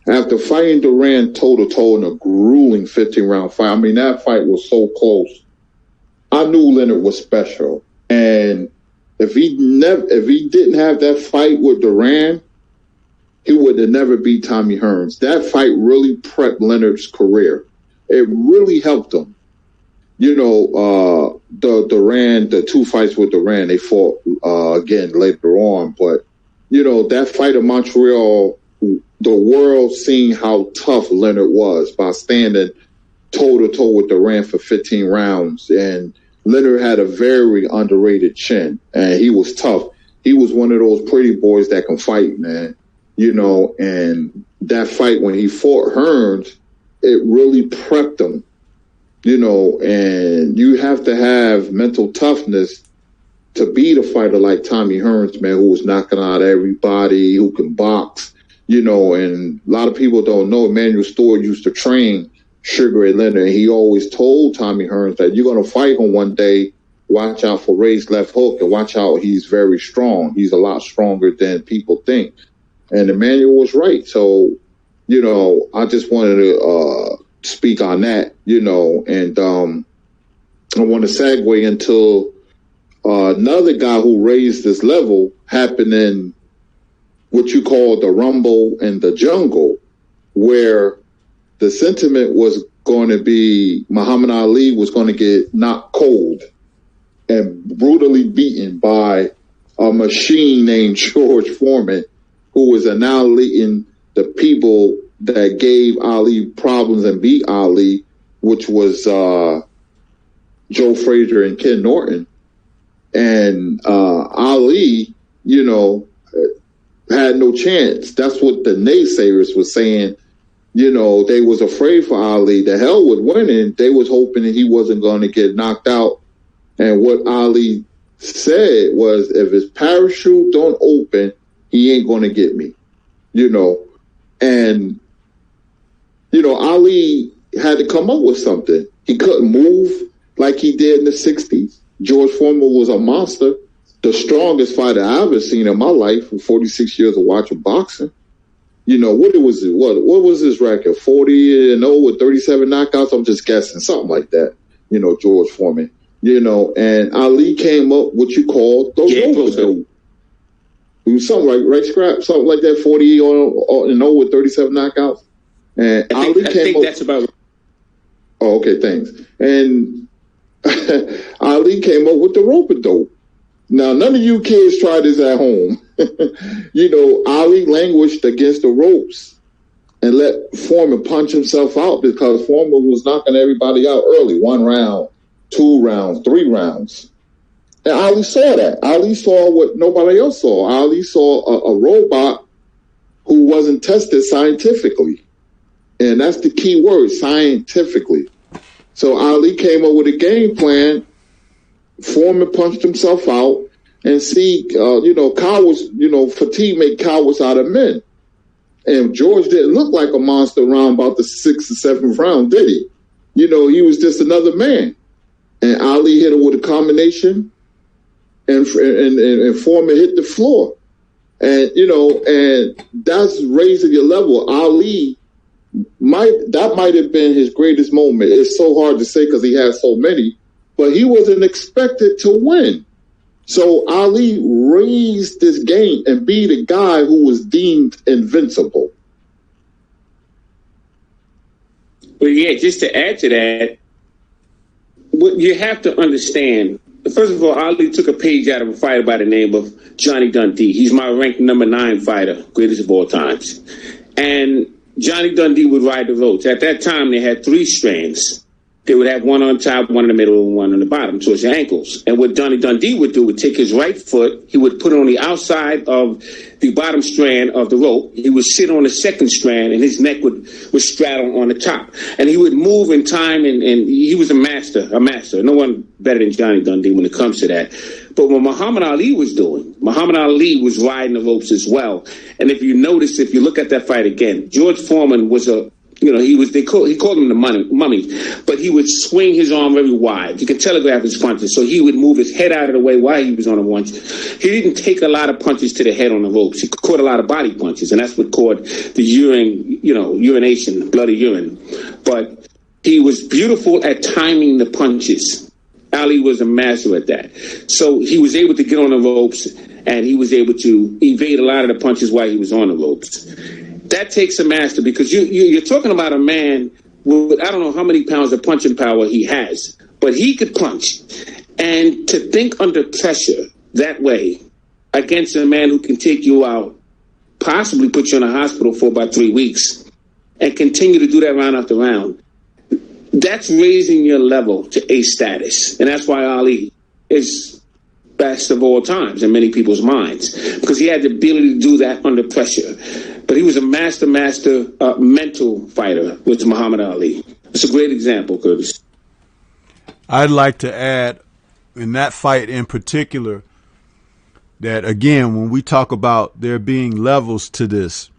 After fighting Duran toe-to-toe in a grueling 15-round fight, I mean, that fight was so close. I knew Leonard was special. And if he didn't have that fight with Duran, he would have never beat Tommy Hearns. That fight really prepped Leonard's career. It really helped him. The two fights with Duran, they fought again later on. But, that fight in Montreal, the world seen how tough Leonard was by standing toe-to-toe with Duran for 15 rounds. And Leonard had a very underrated chin, and he was tough. He was one of those pretty boys that can fight, man. And that fight when he fought Hearns, it really prepped him, and you have to have mental toughness to beat a fighter like Tommy Hearns, man, who was knocking out everybody, who can box, and a lot of people don't know Emanuel Stewart used to train Sugar Ray Leonard, and he always told Tommy Hearns that you're going to fight him one day. Watch out for Ray's left hook, and watch out, he's very strong. He's a lot stronger than people think. And Emanuel was right. So, I just wanted to speak on that, and I want to segue into another guy who raised this level happened in what you call the Rumble in the Jungle, where the sentiment was going to be Muhammad Ali was going to get knocked cold and brutally beaten by a machine named George Foreman, who was annihilating the people that gave Ali problems and beat Ali, which was Joe Frazier and Ken Norton. And Ali, had no chance. That's what the naysayers were saying. They was afraid for Ali. The hell with winning. They was hoping that he wasn't going to get knocked out. And what Ali said was, if his parachute don't open, he ain't going to get me. And, Ali had to come up with something. He couldn't move like he did in the 60s. George Foreman was a monster. The strongest fighter I ever seen in my life in 46 years of watching boxing. What was his record? 40-0 with 37 knockouts? I'm just guessing, something like that. George Foreman. And Ali came up what you call the rope-a-dope. It was something like right scrap, something like that, 40-0 with 37 knockouts. And I think that's about. Oh, okay, thanks. And Ali came up with the rope-a-dope. Now, none of you kids tried this at home. Ali languished against the ropes and let Foreman punch himself out because Foreman was knocking everybody out early. 1 round, 2 rounds, 3 rounds. And Ali saw that. Ali saw what nobody else saw. Ali saw a robot who wasn't tested scientifically. And that's the key word, scientifically. So Ali came up with a game plan. Foreman punched himself out, and cowards, fatigue make cowards out of men. And George didn't look like a monster around about the 6th or 7th round, did he? He was just another man. And Ali hit him with a combination, and Foreman hit the floor. And, and that's raising your level. Ali that might have been his greatest moment. It's so hard to say because he had so many, but he wasn't expected to win. So Ali raised this game and beat a guy who was deemed invincible. Well, yeah, just to add to that, what you have to understand, first of all, Ali took a page out of a fighter by the name of Johnny Dundee. He's my ranked number 9 fighter, greatest of all times. And Johnny Dundee would ride the ropes. At that time, they had 3 strands. They would have one on top, one in the middle, and one on the bottom towards your ankles. And what Johnny Dundee would do would take his right foot, he would put it on the outside of the bottom strand of the rope. He would sit on the second strand, and his neck would straddle on the top. And he would move in time, and he was a master. No one better than Johnny Dundee when it comes to that. But what Muhammad Ali was doing, Muhammad Ali was riding the ropes as well. And if you notice, if you look at that fight again, George Foreman was a he called him the mummy, but he would swing his arm very wide. You could telegraph his punches, so he would move his head out of the way while he was on the punch. He didn't take a lot of punches to the head on the ropes. He caught a lot of body punches, and that's what caused the urination, bloody urine. But he was beautiful at timing the punches. Ali was a master at that. So he was able to get on the ropes, and he was able to evade a lot of the punches while he was on the ropes. That takes a master, because you're talking about a man with, I don't know how many pounds of punching power he has, but he could punch. And to think under pressure that way against a man who can take you out, possibly put you in a hospital for about 3 weeks, and continue to do that round after round, that's raising your level to A status. And that's why Ali is best of all times in many people's minds, because he had the ability to do that under pressure. But he was a master mental fighter with Muhammad Ali. It's a great example, Curtis. I'd like to add, in that fight in particular, that again, when we talk about there being levels to this,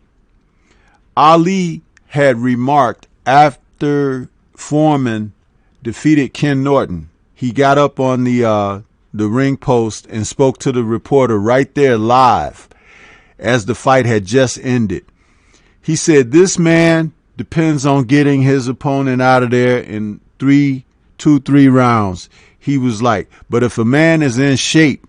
Ali had remarked after Foreman defeated Ken Norton, he got up on the ring post and spoke to the reporter right there live as the fight had just ended. He said, this man depends on getting his opponent out of there in 3 rounds. He was like, but if a man is in shape,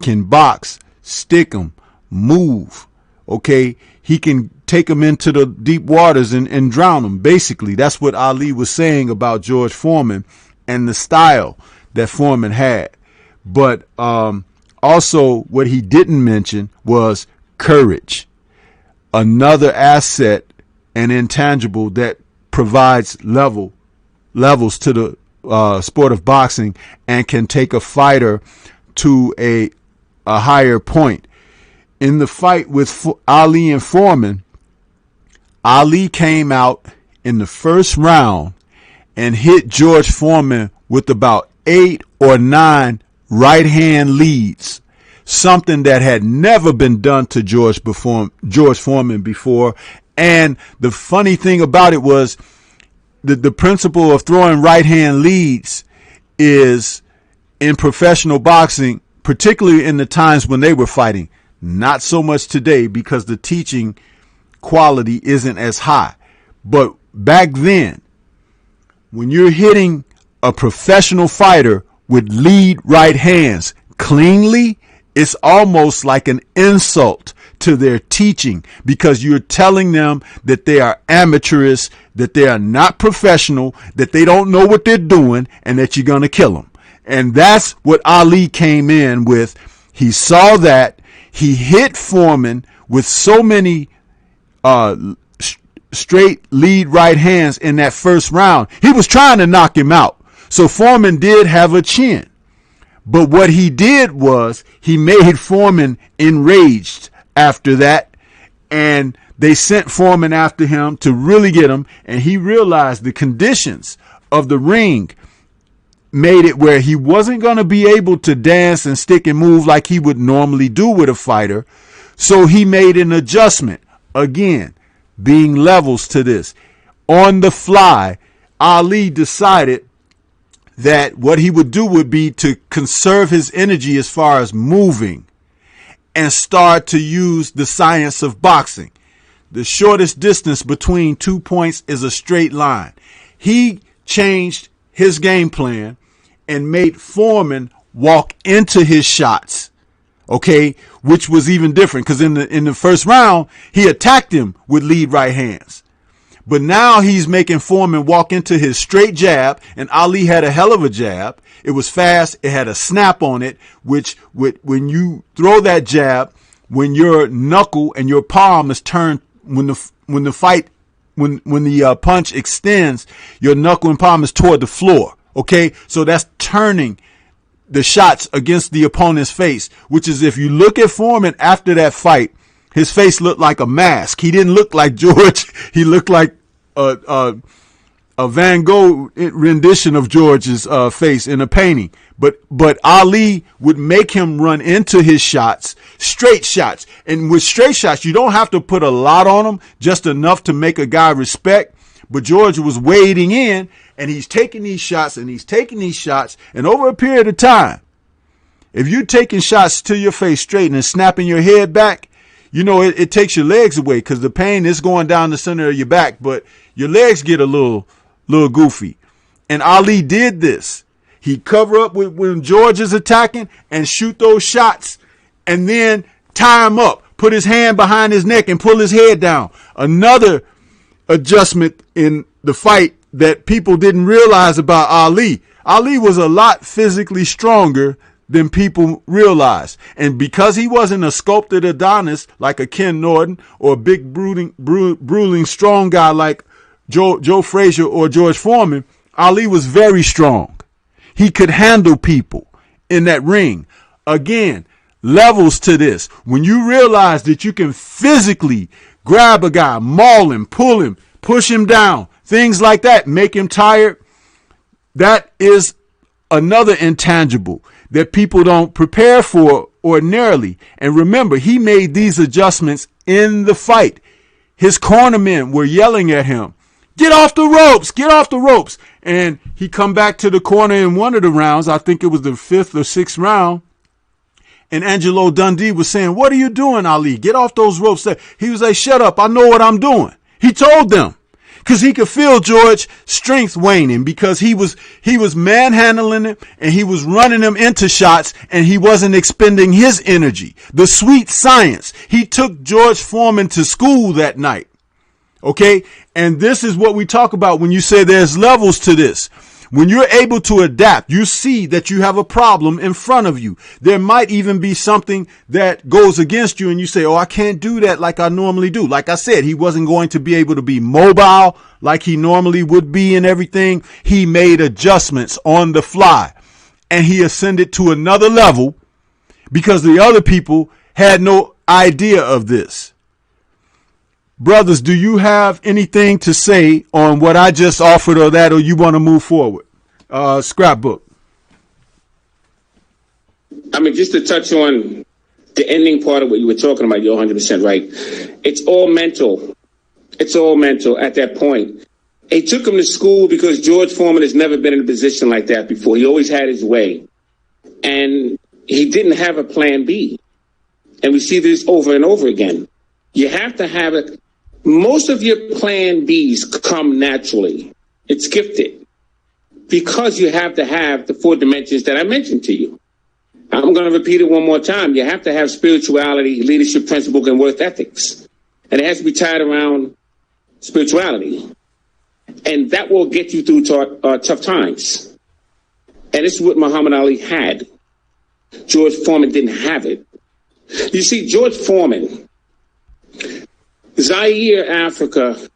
can box, stick him, move, okay, he can take him into the deep waters and drown him. Basically, that's what Ali was saying about George Foreman and the style that Foreman had. But also what he didn't mention was courage, another asset and intangible that provides levels to the sport of boxing and can take a fighter to a higher point. In the fight with Ali and Foreman, Ali came out in the first round and hit George Foreman with about 8 or 9 right hand leads, something that had never been done to George Foreman before. And the funny thing about it was the principle of throwing right hand leads is in professional boxing, particularly in the times when they were fighting, not so much today because the teaching quality isn't as high. But back then, when you're hitting a professional fighter with lead right hands cleanly, it's almost like an insult to their teaching, because you're telling them that they are amateurish, that they are not professional, that they don't know what they're doing, and that you're going to kill them. And that's what Ali came in with. He saw that. He hit Foreman with so many straight lead right hands in that first round. He was trying to knock him out. So Foreman did have a chin. But what he did was he made Foreman enraged after that, and they sent Foreman after him to really get him, and he realized the conditions of the ring made it where he wasn't going to be able to dance and stick and move like he would normally do with a fighter. So he made an adjustment. Again, being levels to this. On the fly, Ali decided that what he would do would be to conserve his energy as far as moving and start to use the science of boxing. The shortest distance between 2 points is a straight line. He changed his game plan and made Foreman walk into his shots, okay, which was even different because in the first round, he attacked him with lead right hands. But now he's making Foreman walk into his straight jab, and Ali had a hell of a jab. It was fast. It had a snap on it, which when you throw that jab, when your knuckle and your palm is turned, when the punch extends, your knuckle and palm is toward the floor. Okay, so that's turning the shots against the opponent's face, which is, if you look at Foreman after that fight, his face looked like a mask. He didn't look like George. He looked like a Van Gogh rendition of George's face in a painting. But Ali would make him run into his shots, straight shots. And with straight shots, you don't have to put a lot on them, just enough to make a guy respect. But George was wading in, and he's taking these shots and he's taking these shots. And over a period of time, if you're taking shots to your face straight and snapping your head back, you know, it takes your legs away because the pain is going down the center of your back, but your legs get a little goofy. And Ali did this. He cover up when George is attacking and shoot those shots and then tie him up, put his hand behind his neck and pull his head down. Another adjustment in the fight that people didn't realize about Ali. Ali was a lot physically stronger than people realized. And because he wasn't a sculpted Adonis like a Ken Norton or a big bruising strong guy like Joe Frazier or George Foreman, Ali was very strong. He could handle people in that ring. Again, levels to this. When you realize that you can physically grab a guy, maul him, pull him, push him down, things like that, make him tired, that is another intangible that people don't prepare for ordinarily. And remember, he made these adjustments in the fight. His cornermen were yelling at him, get off the ropes, get off the ropes. And he come back to the corner in one of the rounds. I think it was the 5th or 6th round. And Angelo Dundee was saying, what are you doing, Ali? Get off those ropes. He was like, shut up. I know what I'm doing. He told them because he could feel George's strength waning because he was manhandling him and he was running him into shots and he wasn't expending his energy. The sweet science. He took George Foreman to school that night. Okay. And this is what we talk about when you say there's levels to this. When you're able to adapt, you see that you have a problem in front of you. There might even be something that goes against you and you say, oh, I can't do that like I normally do. Like I said, he wasn't going to be able to be mobile like he normally would be and everything. He made adjustments on the fly and he ascended to another level because the other people had no idea of this. Brothers, do you have anything to say on what I just offered or that, or you want to move forward? Scrapbook. I mean, just to touch on the ending part of what you were talking about, you're 100% right. It's all mental. It's all mental at that point. They took him to school because George Foreman has never been in a position like that before. He always had his way. And he didn't have a plan B. And we see this over and over again. You have to have it. Most of your plan Bs come naturally. It's gifted because you have to have the 4 dimensions that I mentioned to you. I'm going to repeat it one more time. You have to have spirituality, leadership principles, and worth ethics. And it has to be tied around spirituality. And that will get you through tough times. And this is what Muhammad Ali had. George Foreman didn't have it. You see, George Foreman, Zaire, Africa,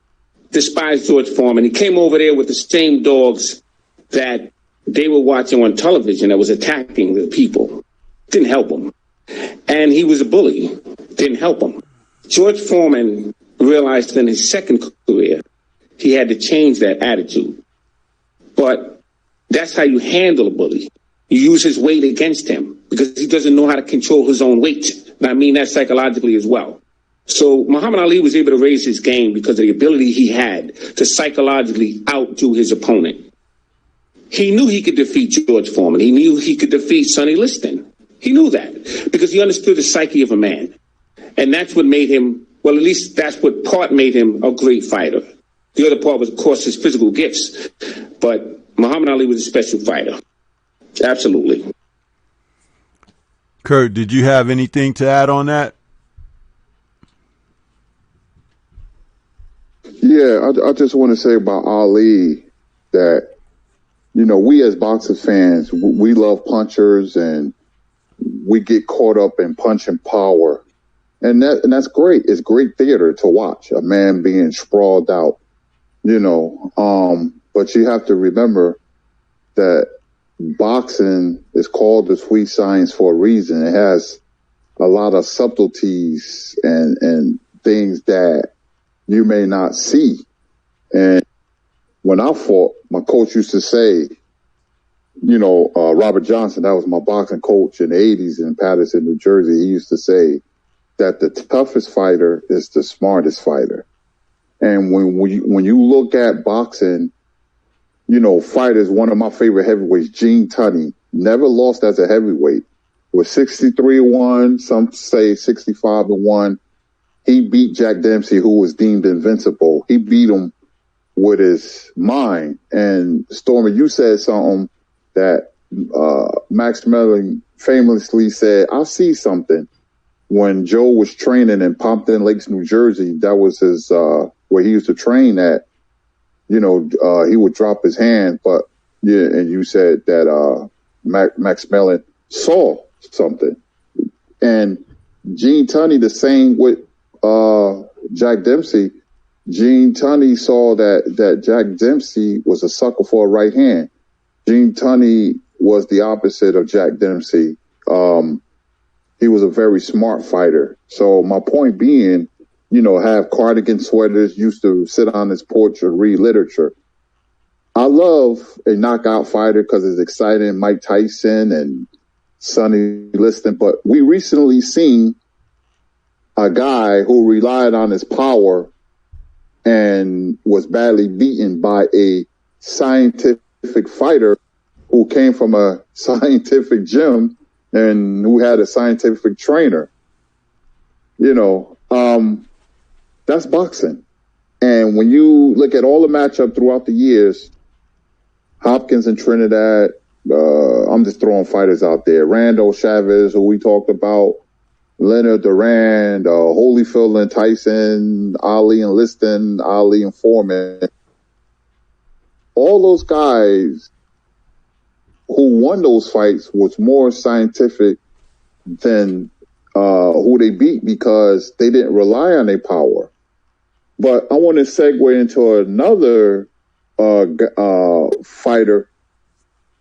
despised George Foreman. He came over there with the same dogs that they were watching on television that was attacking the people. Didn't help him. And he was a bully. Didn't help him. George Foreman realized in his second career he had to change that attitude. But that's how you handle a bully. You use his weight against him because he doesn't know how to control his own weight. And I mean that psychologically as well. So Muhammad Ali was able to raise his game because of the ability he had to psychologically outdo his opponent. He knew he could defeat George Foreman. He knew he could defeat Sonny Liston. He knew that because he understood the psyche of a man. And that's what made him, well, at least that's what part made him a great fighter. The other part was, of course, his physical gifts. But Muhammad Ali was a special fighter. Absolutely. Kurt, did you have anything to add on that? Yeah, I just want to say about Ali that, you know, we as boxing fans, we love punchers and we get caught up in punching power. And that's great. It's great theater to watch, a man being sprawled out, you know. But you have to remember that boxing is called the sweet science for a reason. It has a lot of subtleties and things that you may not see. And when I fought, my coach used to say, you know, Robert Johnson, that was my boxing coach in the 80s in Paterson, New Jersey. He used to say that the toughest fighter is the smartest fighter. And when you look at boxing, fighters, one of my favorite heavyweights, Gene Tunney, never lost as a heavyweight. Was 63-1, some say 65-1. He beat Jack Dempsey, who was deemed invincible. He beat him with his mind. And Stormy, you said something that Max Mellon famously said, I see something. When Joe was training in Pompton Lakes, New Jersey, that was his where he used to train at. He would drop his hand, but yeah, and you said that Max Mellon saw something. And Gene Tunney, the same with Jack Dempsey. Gene Tunney saw that Jack Dempsey was a sucker for a right hand. Gene Tunney was the opposite of Jack Dempsey. He was a very smart fighter. So my point being, have cardigan sweaters, used to sit on his porch and read literature. I love a knockout fighter because it's exciting, Mike Tyson and Sonny Liston. But we recently seen a guy who relied on his power and was badly beaten by a scientific fighter who came from a scientific gym and who had a scientific trainer. That's boxing. And when you look at all the matchup throughout the years, Hopkins and Trinidad, I'm just throwing fighters out there. Randall Chavez, who we talked about, Leonard Durand, Holyfield and Tyson, Ali and Liston, Ali and Foreman. All those guys who won those fights was more scientific than who they beat because they didn't rely on their power. But I want to segue into another fighter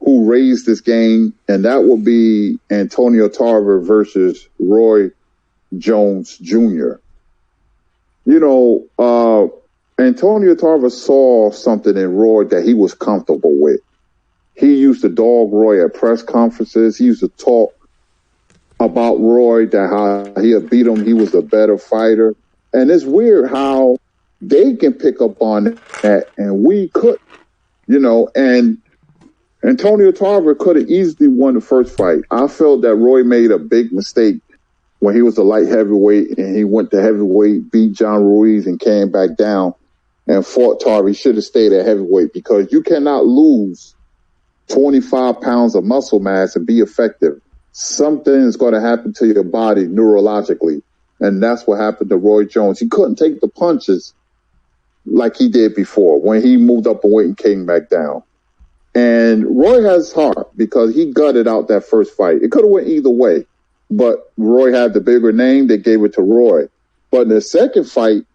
who raised this game, and that would be Antonio Tarver versus Roy Jones Jr. Antonio Tarver saw something in Roy that he was comfortable with. He used to dog Roy at press conferences. He used to talk about Roy, that how he had beat him. He was a better fighter. And it's weird how they can pick up on that and we could, and Antonio Tarver could have easily won the first fight. I felt that Roy made a big mistake when he was a light heavyweight and he went to heavyweight, beat John Ruiz and came back down and fought Tarver. He should have stayed at heavyweight because you cannot lose 25 pounds of muscle mass and be effective. Something is going to happen to your body neurologically. And that's what happened to Roy Jones. He couldn't take the punches like he did before when he moved up a weight and came back down. And Roy has heart because he gutted out that first fight. It could have went either way, but Roy had the bigger name. They gave it to Roy. But in the second fight,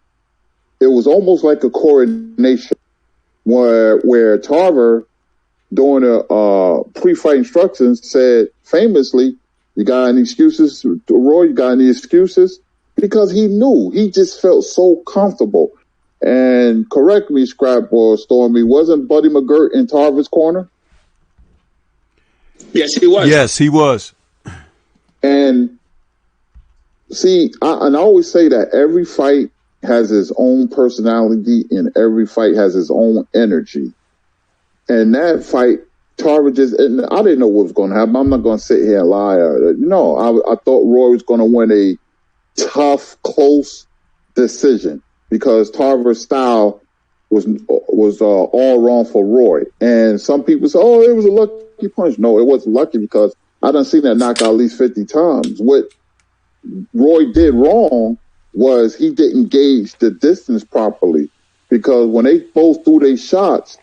it was almost like a coronation where Tarver, during a pre-fight instructions, said famously, "You got any excuses, Roy? You got any excuses?" Because he knew. He just felt so comfortable. And correct me, Scrap or Stormy, wasn't Buddy McGirt in Tarver's corner? Yes, he was. Yes, he was. And see, I always say that every fight has its own personality and every fight has its own energy. And that fight, Tarver and I didn't know what was going to happen. I'm not going to sit here and lie. No, I thought Roy was going to win a tough, close decision because Tarver's style was all wrong for Roy. And some people say, "Oh, it was a lucky punch." No, it wasn't lucky because I done seen that knockout at least 50 times. What Roy did wrong was he didn't gauge the distance properly because when they both threw their shots,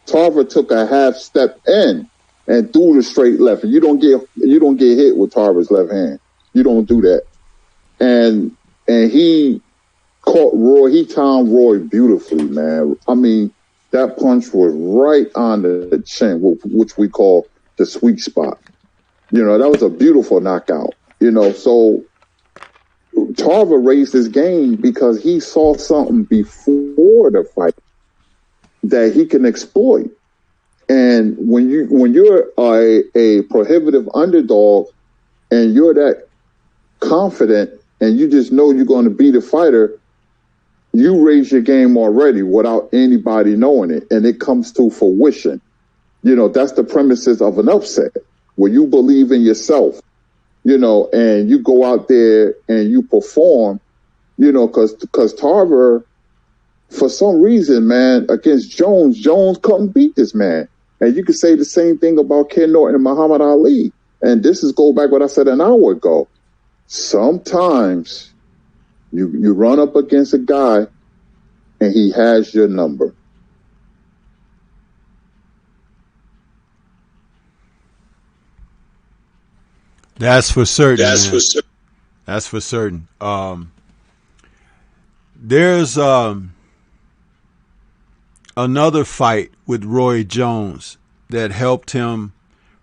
Tarver took a half step in and threw the straight left. And you don't get hit with Tarver's left hand. You don't do that. And he caught Roy. He timed Roy beautifully, man. I mean, that punch was right on the chin, which we call the sweet spot. That was a beautiful knockout. So Tarver raised his game because he saw something before the fight that he can exploit. And when you're a prohibitive underdog and you're that confident and you just know you're going to beat a fighter, you raise your game already without anybody knowing it, and it comes to fruition. You know, that's the premises of an upset, where you believe in yourself, you know, and you go out there and you perform, you know, because Tarver, for some reason, man, against Jones couldn't beat this man. And you could say the same thing about Ken Norton and Muhammad Ali. And this is go back what I said an hour ago. Sometimes you run up against a guy and he has your number. That's for certain. That's man. for certain. That's for certain. There's another fight with Roy Jones that helped him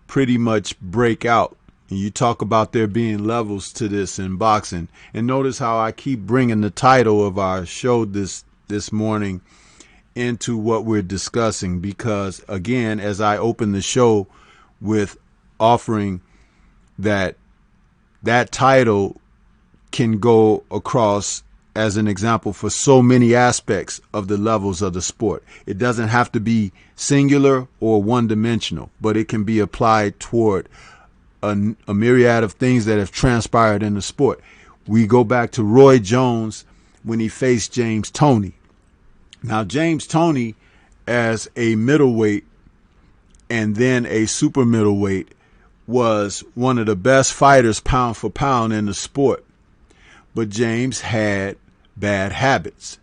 pretty much break out. And you talk about there being levels to this in boxing. And notice how I keep bringing the title of our show this morning into what we're discussing, because, again, as I open the show with offering that title can go across as an example for so many aspects of the levels of the sport. It doesn't have to be singular or one-dimensional, but it can be applied toward a myriad of things that have transpired in the sport. We go back to Roy Jones when he faced James Toney. Now, James Toney, as a middleweight and then a super middleweight, was one of the best fighters pound for pound in the sport. But James had bad habits.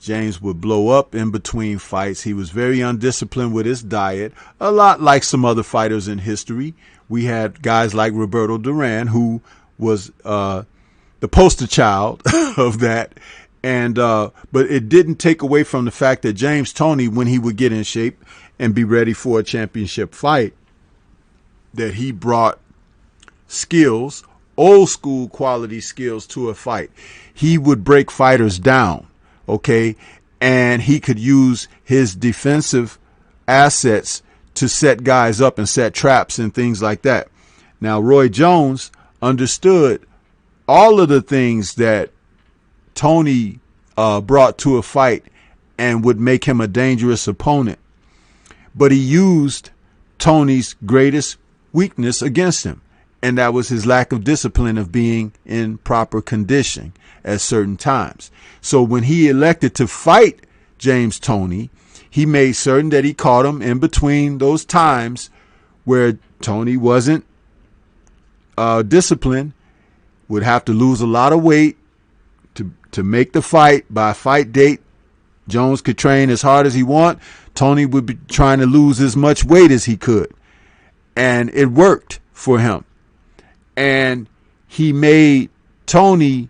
James would blow up in between fights. He was very undisciplined with his diet, a lot like some other fighters in history. We had guys like Roberto Duran, who was the poster child of that. And but it didn't take away from the fact that James Toney, when he would get in shape and be ready for a championship fight, that he brought skills, old school quality skills, to a fight. He would break fighters down, okay? And he could use his defensive assets to set guys up and set traps and things like that. Now, Roy Jones understood all of the things that Toney brought to a fight and would make him a dangerous opponent. But he used Toney's greatest weakness against him, and that was his lack of discipline of being in proper condition at certain times. So when he elected to fight James Toney, he made certain that he caught him in between those times where Toney wasn't disciplined, would have to lose a lot of weight to make the fight. By fight date, Jones could train as hard as he want. Toney would be trying to lose as much weight as he could. And it worked for him. And he made Toney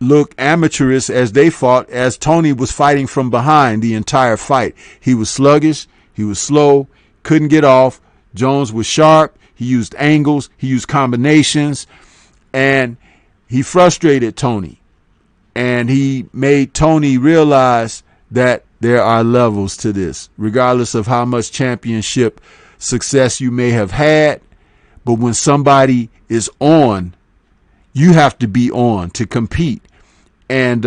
look amateurish as they fought, as Toney was fighting from behind the entire fight. He was sluggish. He was slow. Couldn't get off. Jones was sharp. He used angles. He used combinations. And he frustrated Toney. And he made Toney realize that there are levels to this, regardless of how much championship success you may have had. But when somebody is on, you have to be on to compete. And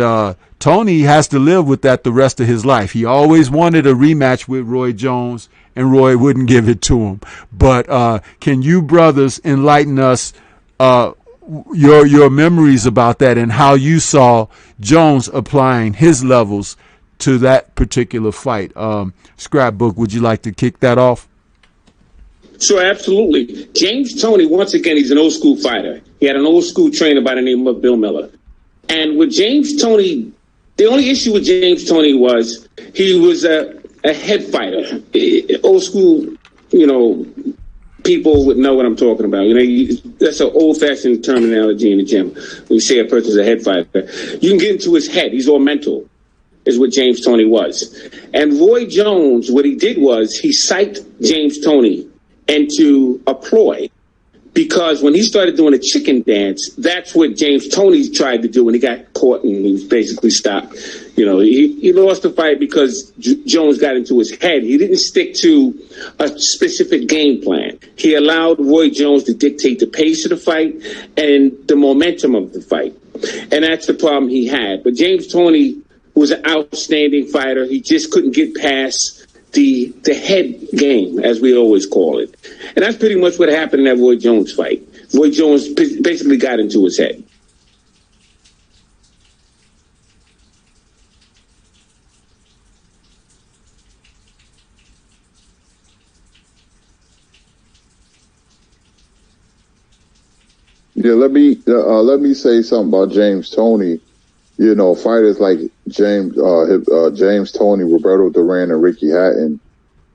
Toney has to live with that the rest of his life. He always wanted a rematch with Roy Jones, and Roy wouldn't give it to him. But can you brothers enlighten us your memories about that and how you saw Jones applying his levels to that particular fight? Scrapbook, would you like to kick that off? Sure, absolutely. James Toney, once again, he's an old school fighter. He had an old school trainer by the name of Bill Miller. And with James Toney, the only issue with James Toney was he was a head fighter. Old school, people would know what I'm talking about. That's an old-fashioned terminology in the gym. When you say a person's a head fighter, you can get into his head. He's all mental, is what James Toney was. And Roy Jones, what he did was he psyched James Toney into a ploy, because when he started doing a chicken dance, that's what James Toney tried to do when he got caught and he was basically stopped. He lost the fight because Jones got into his head. He didn't stick to a specific game plan. He allowed Roy Jones to dictate the pace of the fight and the momentum of the fight. And that's the problem he had. But James Toney was an outstanding fighter. He just couldn't get past the head game, as we always call it. And that's pretty much what happened in that Roy Jones fight. Roy Jones basically got into his head. Yeah, let me say something about James Toney. You know, fighters like James Toney, Roberto Duran, and Ricky Hatton,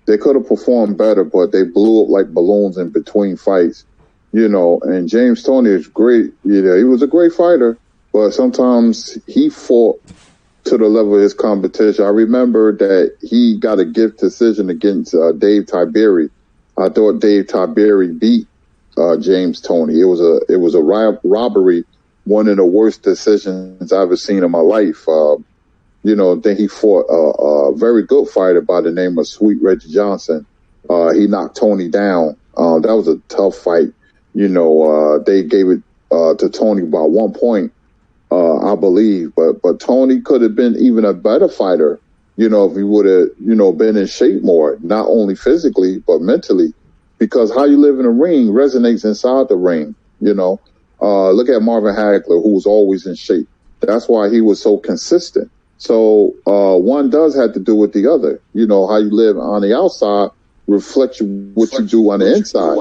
they could have performed better, but they blew up like balloons in between fights. You know, and James Toney is great. You know, he was a great fighter, but sometimes he fought to the level of his competition. I remember that he got a gift decision against Dave Tiberi. I thought Dave Tiberi beat James Toney. It was a robbery, one of the worst decisions I've ever seen in my life. You know, then he fought a very good fighter by the name of Sweet Reggie Johnson. He knocked Toney down. That was a tough fight. You know, they gave it to Toney by 1 point, I believe. But Toney could have been even a better fighter, you know, if he would have, you know, been in shape more, not only physically, but mentally. Because how you live in a ring resonates inside the ring, you know. Look at Marvin Hagler, who was always in shape. That's why he was so consistent. So one does have to do with the other. You know, how you live on the outside reflects what you do on the inside.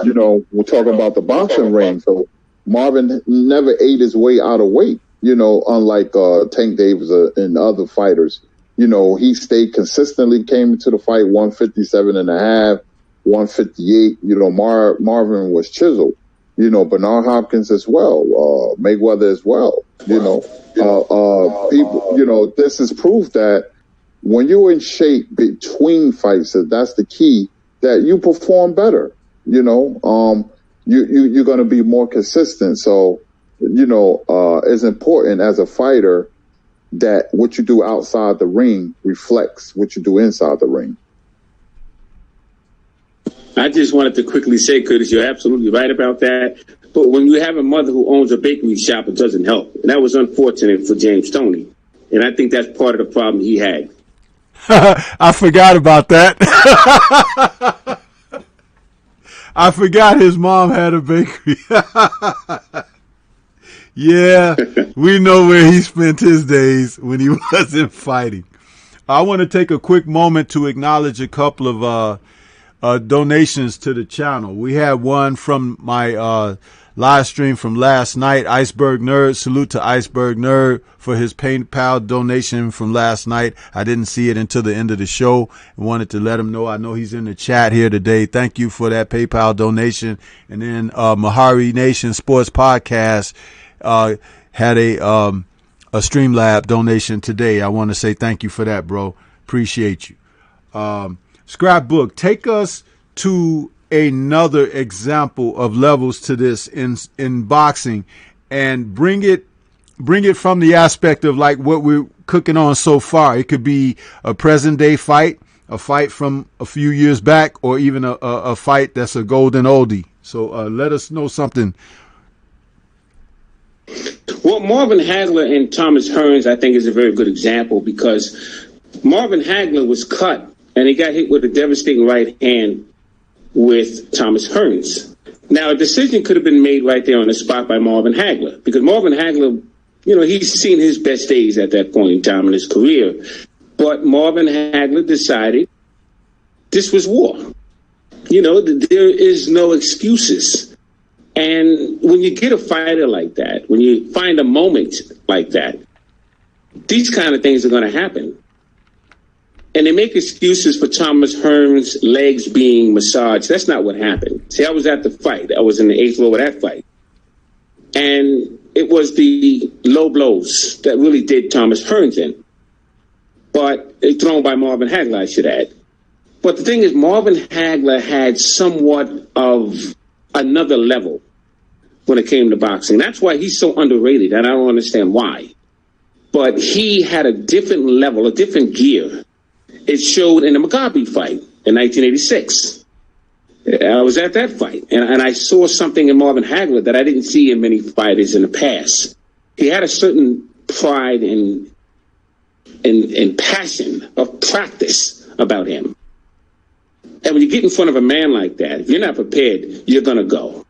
You know, we're talking about the boxing ring. So Marvin never ate his way out of weight, you know, unlike Tank Davis and other fighters. You know, he stayed consistently, came into the fight 157 and a half. 158, you know, Marvin was chiseled, you know, Bernard Hopkins as well, Mayweather as well, you know, people, you know, this is proof that when you're in shape between fights, that's the key, that you perform better, you know, you're going to be more consistent. So, you know, it's important as a fighter that what you do outside the ring reflects what you do inside the ring. I just wanted to quickly say, Curtis, you're absolutely right about that. But when you have a mother who owns a bakery shop, it doesn't help. And that was unfortunate for James Toney. And I think that's part of the problem he had. I forgot about that. I forgot his mom had a bakery. Yeah, we know where he spent his days when he wasn't fighting. I want to take a quick moment to acknowledge a couple of donations to the channel. We had one from my live stream from last night, Iceberg Nerd. Salute to Iceberg Nerd for his PayPal donation from last night. I didn't see it until the end of the show and wanted to let him know. I know he's in the chat here today. Thank you for that PayPal donation. And then Mahari Nation Sports Podcast had a Streamlab donation today. I want to say thank you for that, bro. Appreciate you. Scrapbook, take us to another example of levels to this in boxing, and bring it from the aspect of like what we're cooking on so far. It could be a present day fight, a fight from a few years back, or even a fight that's a golden oldie. So let us know something. Well, Marvin Hagler and Thomas Hearns, I think, is a very good example, because Marvin Hagler was cut and he got hit with a devastating right hand with Thomas Hearns. Now, a decision could have been made right there on the spot by Marvin Hagler, because Marvin Hagler, you know, he's seen his best days at that point in time in his career. But Marvin Hagler decided this was war. You know, there is no excuses. And when you get a fighter like that, when you find a moment like that, these kind of things are going to happen. And they make excuses for Thomas Hearns' legs being massaged. That's not what happened. See, I was at the fight. I was in the 8th row of that fight. And it was the low blows that really did Thomas Hearns in. But they thrown by Marvin Hagler, I should add. But the thing is, Marvin Hagler had somewhat of another level when it came to boxing. That's why he's so underrated, and I don't understand why. But he had a different level, a different gear. It showed in the Mugabe fight in 1986. I was at that fight, and I saw something in Marvin Hagler that I didn't see in many fighters in the past. He had a certain pride and and passion of practice about him. And when you get in front of a man like that, if you're not prepared, you're going to go.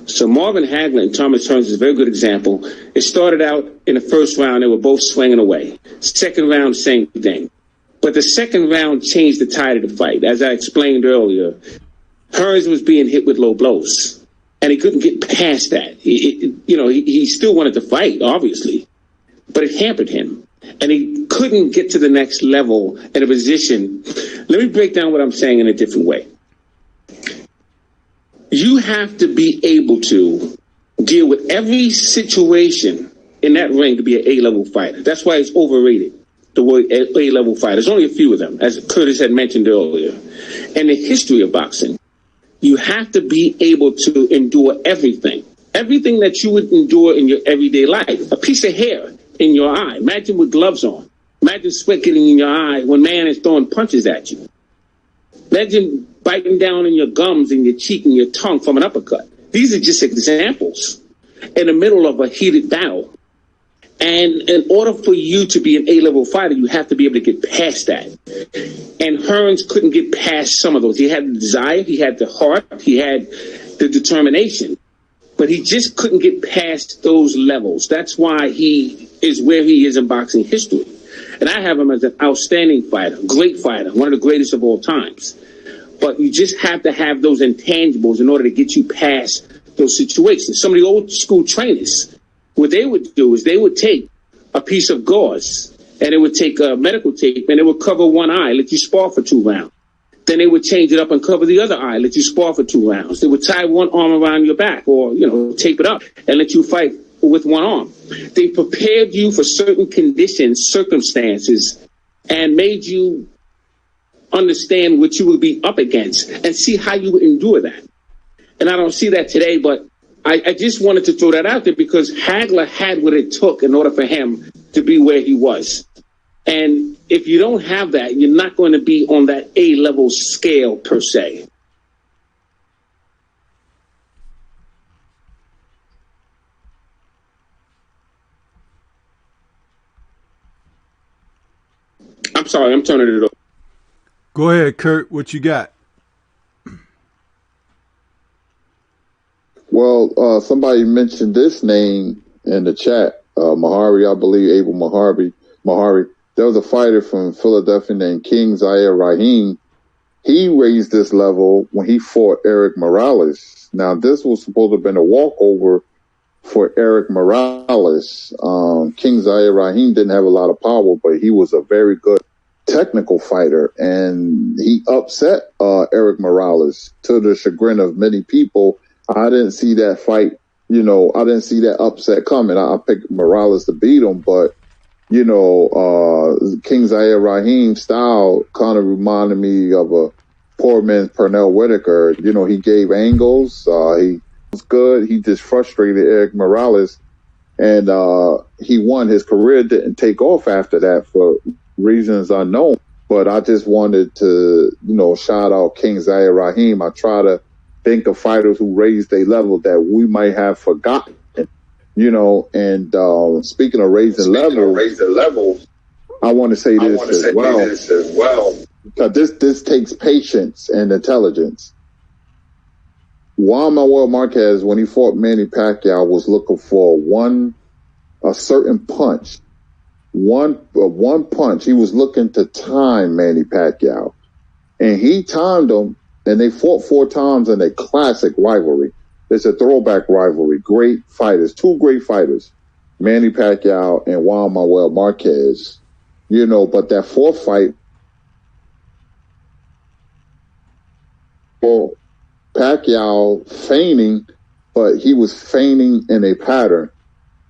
So Marvin Hagler and Thomas Hearns is a very good example. It started out in the first round, they were both swinging away. Second round, same thing. But the second round changed the tide of the fight. As I explained earlier, Hearns was being hit with low blows, and he couldn't get past that. He still wanted to fight, obviously, but it hampered him. And he couldn't get to the next level in a position. Let me break down what I'm saying in a different way. You have to be able to deal with every situation in that ring to be an A-level fighter. That's why it's overrated, the word A-level fighter. There's only a few of them, as Curtis had mentioned earlier. In the history of boxing, you have to be able to endure everything. Everything that you would endure in your everyday life. A piece of hair in your eye. Imagine with gloves on. Imagine sweat getting in your eye when man is throwing punches at you. Imagine biting down in your gums and your cheek and your tongue from an uppercut. These are just examples in the middle of a heated battle. And in order for you to be an A-level fighter, you have to be able to get past that. And Hearns couldn't get past some of those. He had the desire, he had the heart, he had the determination. But he just couldn't get past those levels. That's why he is where he is in boxing history. And I have him as an outstanding fighter, great fighter, one of the greatest of all times. But you just have to have those intangibles in order to get you past those situations. Some of the old school trainers, what they would do is they would take a piece of gauze and they would take a medical tape and they would cover one eye, let you spar for 2 rounds. Then they would change it up and cover the other eye, let you spar for 2 rounds. They would tie one arm around your back or, tape it up and let you fight with one arm. They prepared you for certain conditions, circumstances, and made you understand what you would be up against and see how you would endure that. And I don't see that today, but I just wanted to throw that out there because Hagler had what it took in order for him to be where he was. And if you don't have that, you're not going to be on that A-level scale per se. I'm sorry, I'm turning it over. Go ahead, Kurt. What you got? Well, somebody mentioned this name in the chat. Mahari, I believe, Abel Mahari. There was a fighter from Philadelphia named King Zaire Rahim. He raised this level when he fought Eric Morales. Now, this was supposed to have been a walkover for Eric Morales. King Zaire Rahim didn't have a lot of power, but he was a very good technical fighter, and he upset Eric Morales to the chagrin of many people. I didn't see that fight, I didn't see that upset coming. I picked Morales to beat him, but King Zaire Rahim's style kind of reminded me of a poor man's Pernell Whitaker. He gave angles. He was good. He just frustrated Eric Morales, and he won. His career didn't take off after that for reasons unknown. But I just wanted to, shout out King Zaire Rahim. I try to think of fighters who raised a level that we might have forgotten. And speaking of raising levels, I want to say this as well. Because this takes patience and intelligence. Juan Manuel Marquez, when he fought Manny Pacquiao, was looking for a certain punch. One punch. He was looking to time Manny Pacquiao. And he timed him, and they fought 4 times in a classic rivalry. It's a throwback rivalry. Great fighters. 2 great fighters. Manny Pacquiao and Juan Manuel Marquez. But that 4th fight, well, Pacquiao feigning, but he was feigning in a pattern.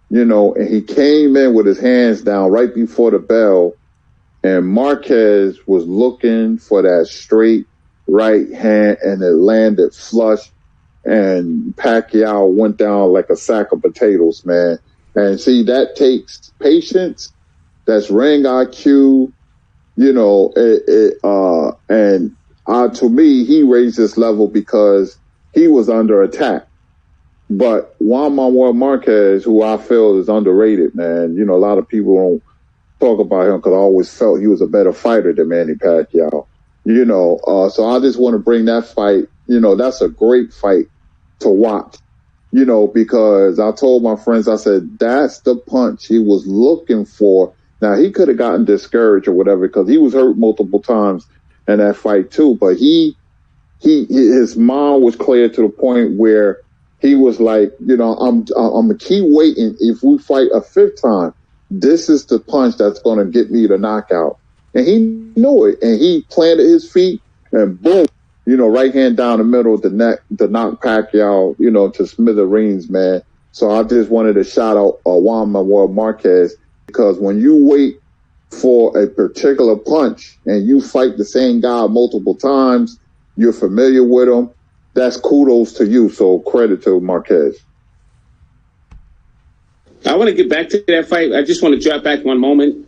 And he came in with his hands down right before the bell, and Marquez was looking for that straight right hand, and it landed flush, and Pacquiao went down like a sack of potatoes, man. And see, that takes patience. That's ring IQ, to me, he raised this level because he was under attack. But Juan Manuel Marquez, who I feel is underrated, man. A lot of people talk about him because I always felt he was a better fighter than Manny Pacquiao. So I just want to bring that fight. That's a great fight to watch. Because I told my friends, I said, that's the punch he was looking for. Now, he could have gotten discouraged or whatever because he was hurt multiple times in that fight too. But his mind was clear to the point where he was like, I'm gonna keep waiting. If we fight a fifth time, this is the punch that's gonna get me the knockout. And he knew it, and he planted his feet, and boom, right hand down the middle of the neck to knock Pacquiao, to smithereens, man. So I just wanted to shout out Juan Manuel Marquez, because when you wait for a particular punch and you fight the same guy multiple times, you're familiar with him, that's kudos to you. So credit to Marquez. I want to get back to that fight. I just want to drop back one moment,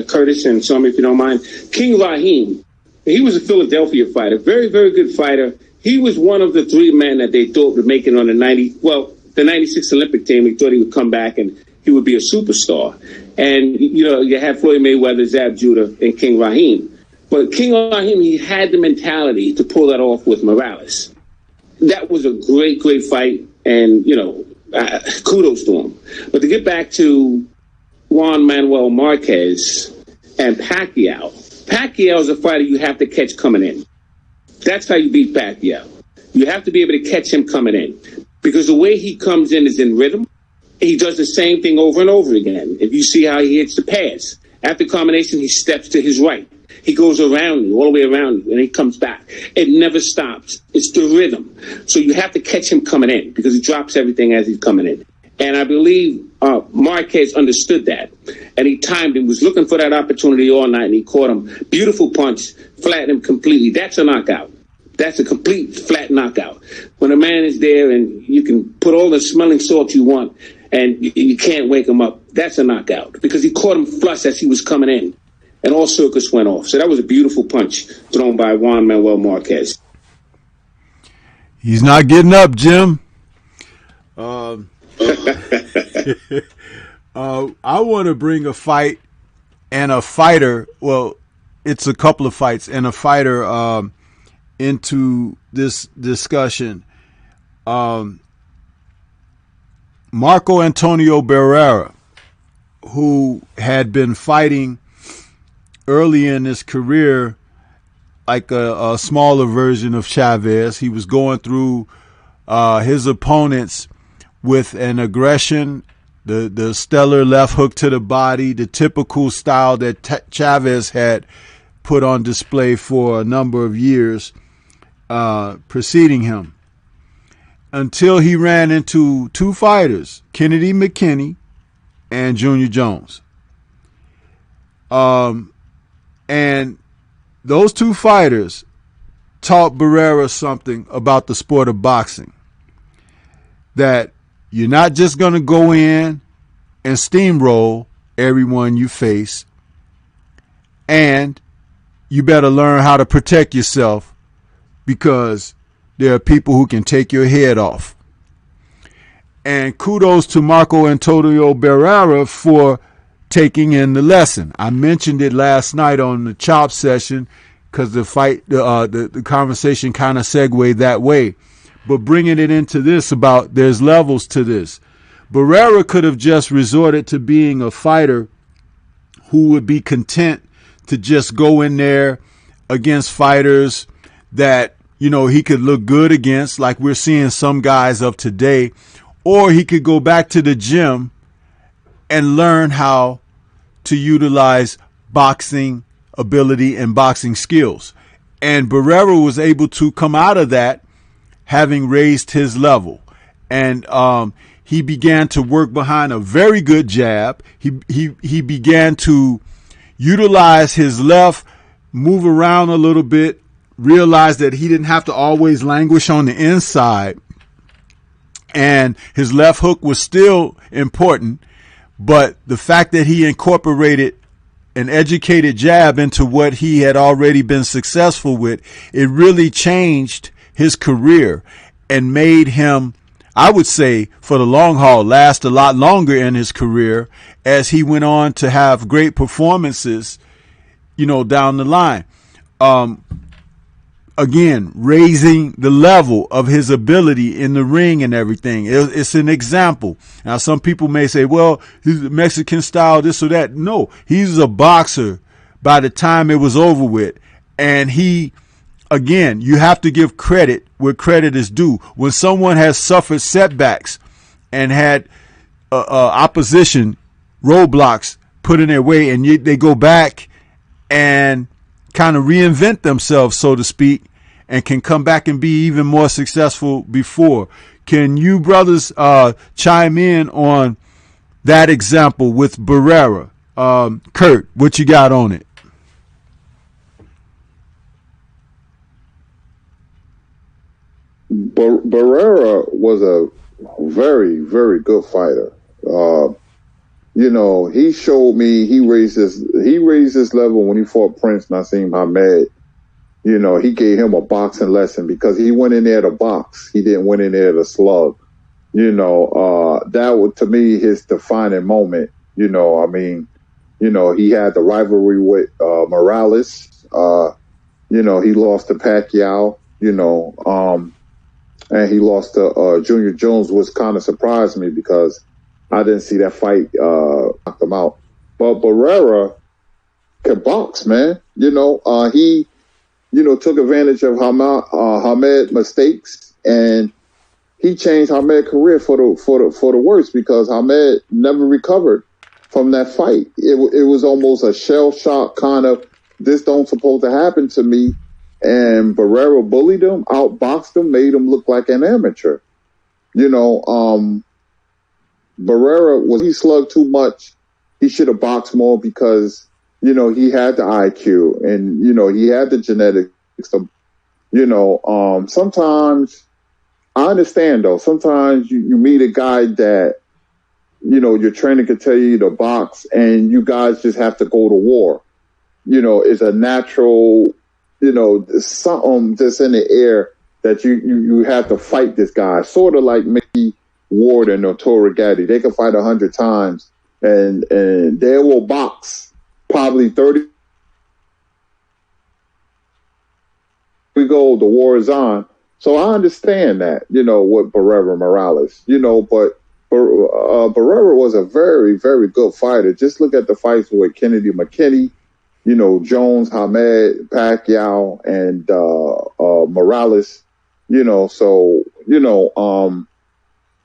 Curtis and Sommer, if you don't mind. King Raheem, he was a Philadelphia fighter, very, very good fighter. He was one of the three men that they thought would make it on the 96 Olympic team. He thought he would come back and he would be a superstar. And, you had Floyd Mayweather, Zab Judah, and King Raheem. But King Raheem, he had the mentality to pull that off with Morales. That was a great, great fight. And, kudos to him. But to get back to Juan Manuel Marquez and Pacquiao is a fighter you have to catch coming in. That's how you beat Pacquiao. You have to be able to catch him coming in. Because the way he comes in is in rhythm. He does the same thing over and over again. If you see how he hits the pads, after combination, he steps to his right. He goes around you, all the way around you, and he comes back. It never stops. It's the rhythm. So you have to catch him coming in because he drops everything as he's coming in. And I believe Marquez understood that. And he timed him, was looking for that opportunity all night, and he caught him. Beautiful punch, flattened him completely. That's a knockout. That's a complete flat knockout. When a man is there and you can put all the smelling salts you want and you can't wake him up, that's a knockout because he caught him flush as he was coming in. And all circuits went off. So that was a beautiful punch thrown by Juan Manuel Marquez. He's not getting up, Jim. I want to bring a fight and a fighter. Well, it's a couple of fights and a fighter into this discussion. Marco Antonio Barrera, who had been fighting early in his career like a smaller version of Chavez. He was going through his opponents with an aggression, the stellar left hook to the body, the typical style that Chavez had put on display for a number of years preceding him, until he ran into two fighters, Kennedy McKinney and Junior Jones. And those two fighters taught Barrera something about the sport of boxing. That you're not just going to go in and steamroll everyone you face. And you better learn how to protect yourself because there are people who can take your head off. And kudos to Marco Antonio Barrera for taking in the lesson. I mentioned it last night on the chop session because the conversation kind of segued that way. But bringing it into this about there's levels to this. Barrera could have just resorted to being a fighter who would be content to just go in there against fighters that, he could look good against, like we're seeing some guys of today. Or he could go back to the gym and learn how to utilize boxing ability and boxing skills. And Barrera was able to come out of that having raised his level. And he began to work behind a very good jab. He began to utilize his left, move around a little bit, realize that he didn't have to always languish on the inside. And his left hook was still important. But the fact that he incorporated an educated jab into what he had already been successful with, it really changed his career and made him, I would say, for the long haul, last a lot longer in his career as he went on to have great performances, down the line. Again, raising the level of his ability in the ring and everything. It's an example. Now, some people may say, well, he's Mexican style, this or that. No, he's a boxer by the time it was over with. And again, you have to give credit where credit is due. When someone has suffered setbacks and had opposition, roadblocks put in their way, and they go back and kind of reinvent themselves, so to speak, and can come back and be even more successful before. Can you brothers chime in on that example with Barrera? Kurt, what you got on it? Barrera was a very, very good fighter. He showed me he raised his level when he fought Prince Nassim Hamed. He gave him a boxing lesson because he went in there to box. He didn't went in there to slug. That was, to me, his defining moment. He had the rivalry with Morales. He lost to Pacquiao, and he lost to Junior Jones, which kind of surprised me because I didn't see that fight knock him out. But Barrera can box, man. He took advantage of Hamed's mistakes, and he changed Hamed's career for the worse because Hamed never recovered from that fight. It was almost a shell shock kind of, this don't supposed to happen to me. And Barrera bullied him, outboxed him, made him look like an amateur. Barrera he slugged too much. He should have boxed more because, he had the IQ and, he had the genetics. Sometimes I understand though. Sometimes you meet a guy that, your trainer could tell you to box and you guys just have to go to war. It's a natural, something that's in the air that you have to fight this guy. Sort of like Mickey Ward and Notorious Gaddy. They can fight 100 times and they will box probably 30. We go, the war is on. So I understand that, with Barrera Morales, but Barrera was a very, very good fighter. Just look at the fights with Kennedy McKinney, Jones, Hamed, Pacquiao, and Morales,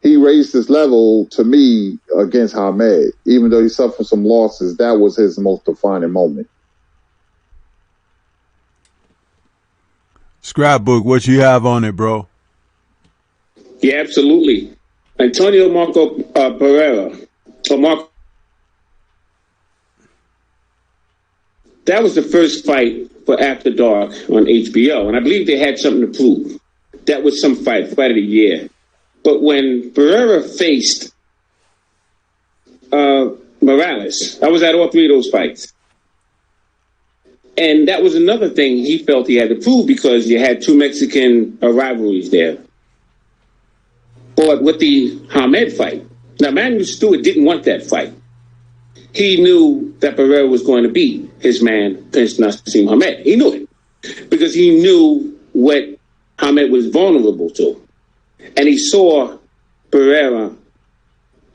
he raised his level to me against Hamed. Even though he suffered some losses, that was his most defining moment. Scrapbook, what you have on it, bro? Yeah, absolutely. Antonio Marco Barrera. That was the first fight for After Dark on HBO, and I believe they had something to prove. That was some fight of the year. But when Barrera faced Morales, I was at all three of those fights. And that was another thing he felt he had to prove because you had two Mexican rivalries there. But with the Hamed fight, now Manuel Stewart didn't want that fight. He knew that Barrera was going to beat his man, Prince Nassim Hamed. He knew it because he knew what Hamed was vulnerable to. And he saw Barrera,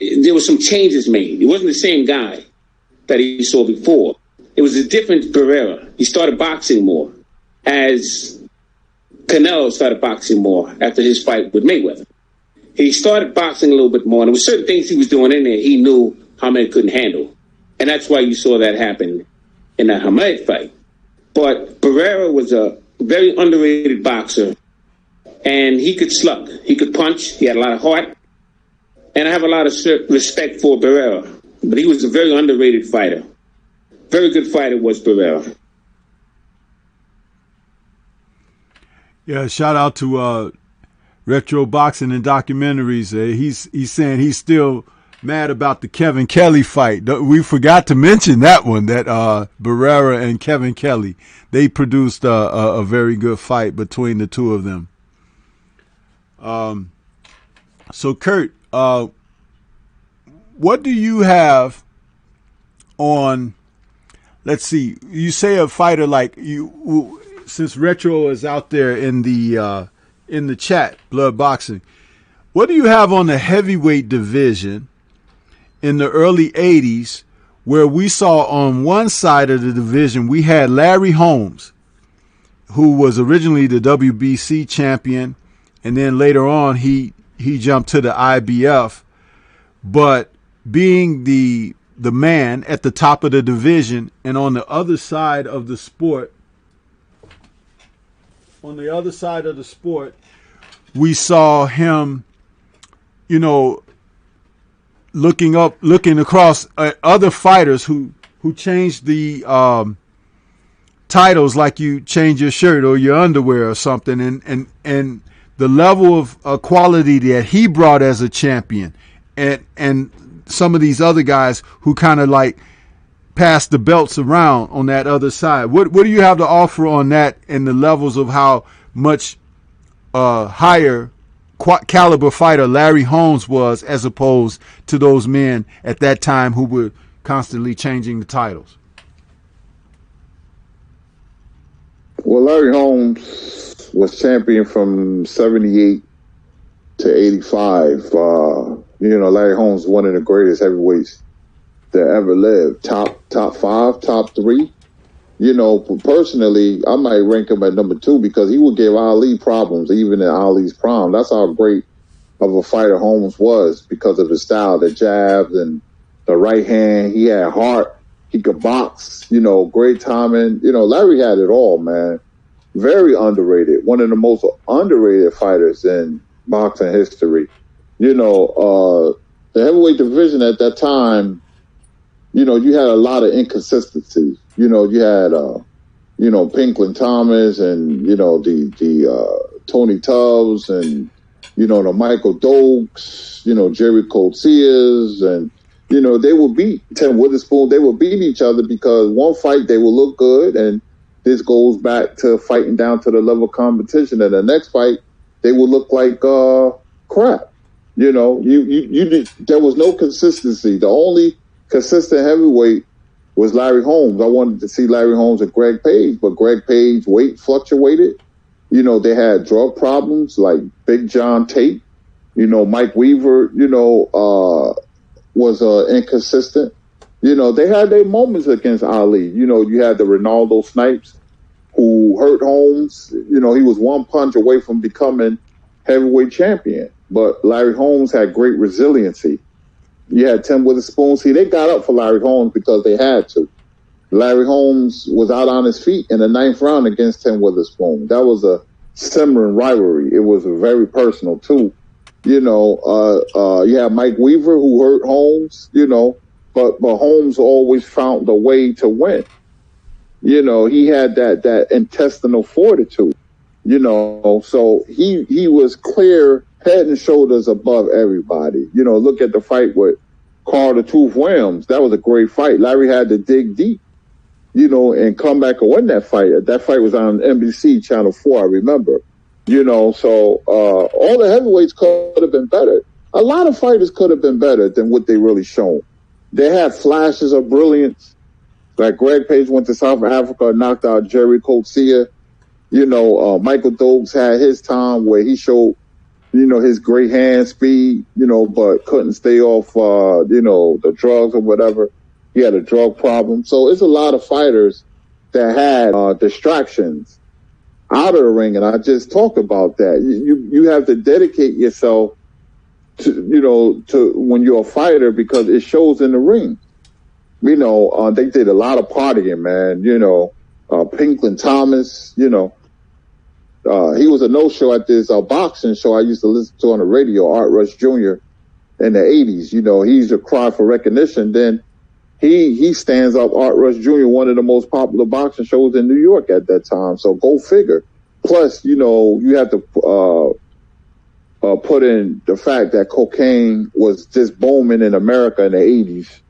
there were some changes made. He wasn't the same guy that he saw before. It was a different Barrera. He started boxing more as Canelo started boxing more after his fight with Mayweather. He started boxing a little bit more, and there were certain things he was doing in there he knew Hamed couldn't handle. And that's why you saw that happen in that Hamed fight. But Barrera was a very underrated boxer, and he could slug. He could punch. He had a lot of heart. And I have a lot of respect for Barrera. But he was a very underrated fighter. Very good fighter was Barrera. Yeah, shout out to Retro Boxing and Documentaries. He's saying he's still mad about the Kevin Kelly fight. We forgot to mention that one, that Barrera and Kevin Kelly. They produced a very good fight between the two of them. So, Kurt, what do you have on, let's see, you say a fighter like you, since Retro is out there in the chat, Blood Boxing, what do you have on the heavyweight division in the early 80s where we saw on one side of the division, we had Larry Holmes, who was originally the WBC champion, and then later on he jumped to the IBF, but being the man at the top of the division, and on the other side of the sport, we saw him, looking across other fighters who changed the titles like you change your shirt or your underwear or something, and the level of quality that he brought as a champion, and some of these other guys who kind of like passed the belts around on that other side. What do you have to offer on that, and the levels of how much higher caliber fighter Larry Holmes was as opposed to those men at that time who were constantly changing the titles? Well, Larry Holmes was champion from 78 to 85. Larry Holmes was one of the greatest heavyweights that ever lived. Top 5, top 3. Personally, I might rank him at number 2 because he would give Ali problems even in Ali's prime. That's how great of a fighter Holmes was because of his style, the jabs and the right hand. He had heart. He could box, great timing. Larry had it all, man. Very underrated. One of the most underrated fighters in boxing history. The heavyweight division at that time, you had a lot of inconsistencies. You had, Pinklin Thomas and, the Tony Tubbs and, the Michael Dokes, Jerry Coetzee, and, they would beat Tim Witherspoon. They would beat each other because one fight they would look good, and this goes back to fighting down to the level of competition. And the next fight, they would look like crap. There was no consistency. The only consistent heavyweight was Larry Holmes. I wanted to see Larry Holmes and Greg Page, but Greg Page weight fluctuated. They had drug problems like Big John Tate. Mike Weaver, was inconsistent. They had their moments against Ali. You had the Ronaldo Snipes who hurt Holmes. He was one punch away from becoming heavyweight champion. But Larry Holmes had great resiliency. You had Tim Witherspoon. See, they got up for Larry Holmes because they had to. Larry Holmes was out on his feet in the 9th round against Tim Witherspoon. That was a simmering rivalry. It was very personal, too. You had Mike Weaver who hurt Holmes, but Holmes always found a way to win. He had that intestinal fortitude, so he was clear head and shoulders above everybody. Look at the fight with Carl the Tooth Williams. That was a great fight. Larry had to dig deep, and come back and win that fight. That fight was on NBC Channel 4, I remember. So all the heavyweights could have been better. A lot of fighters could have been better than what they really shown. They had flashes of brilliance. Like Greg Page went to South Africa and knocked out Jerry Coetzee. Michael Dokes had his time where he showed, his great hand speed, but couldn't stay off, the drugs or whatever. He had a drug problem. So it's a lot of fighters that had distractions out of the ring, and I just talked about that. You have to dedicate yourself to when you're a fighter because it shows in the ring. They did a lot of partying, man. Pinklin Thomas, he was a no-show at this boxing show I used to listen to on the radio, Art Rush Jr. in the 80s. He used to cry for recognition. Then he stands up Art Rush Jr., one of the most popular boxing shows in New York at that time. So go figure. Plus, you have to put in the fact that cocaine was just booming in America in the 80s.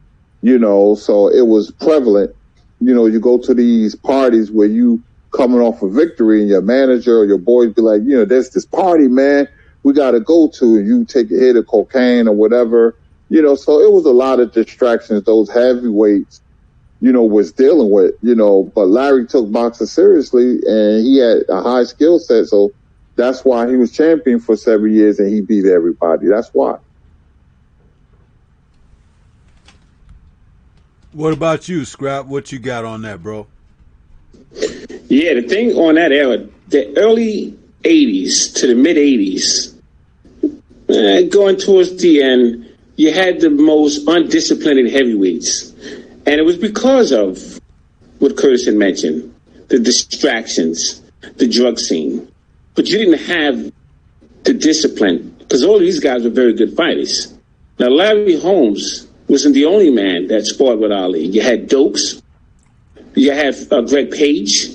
So it was prevalent. You go to these parties where you coming off a victory and your manager or your boys be like, there's this party, man, we got to go to, and you take a hit of cocaine or whatever. So it was a lot of distractions. Those heavyweights was dealing with, but Larry took boxing seriously and he had a high skill set. So that's why he was champion for 7 years and he beat everybody. That's why. What about you, Scrap? What you got on that, bro? Yeah, the thing on that era, the early 80s to the mid 80s, going towards the end, you had the most undisciplined heavyweights. And it was because of what Curtis had mentioned, the distractions, the drug scene. But you didn't have the discipline, because all of these guys were very good fighters. Now, Larry Holmes wasn't the only man that sparred with Ali. You had Dokes. You had Greg Page.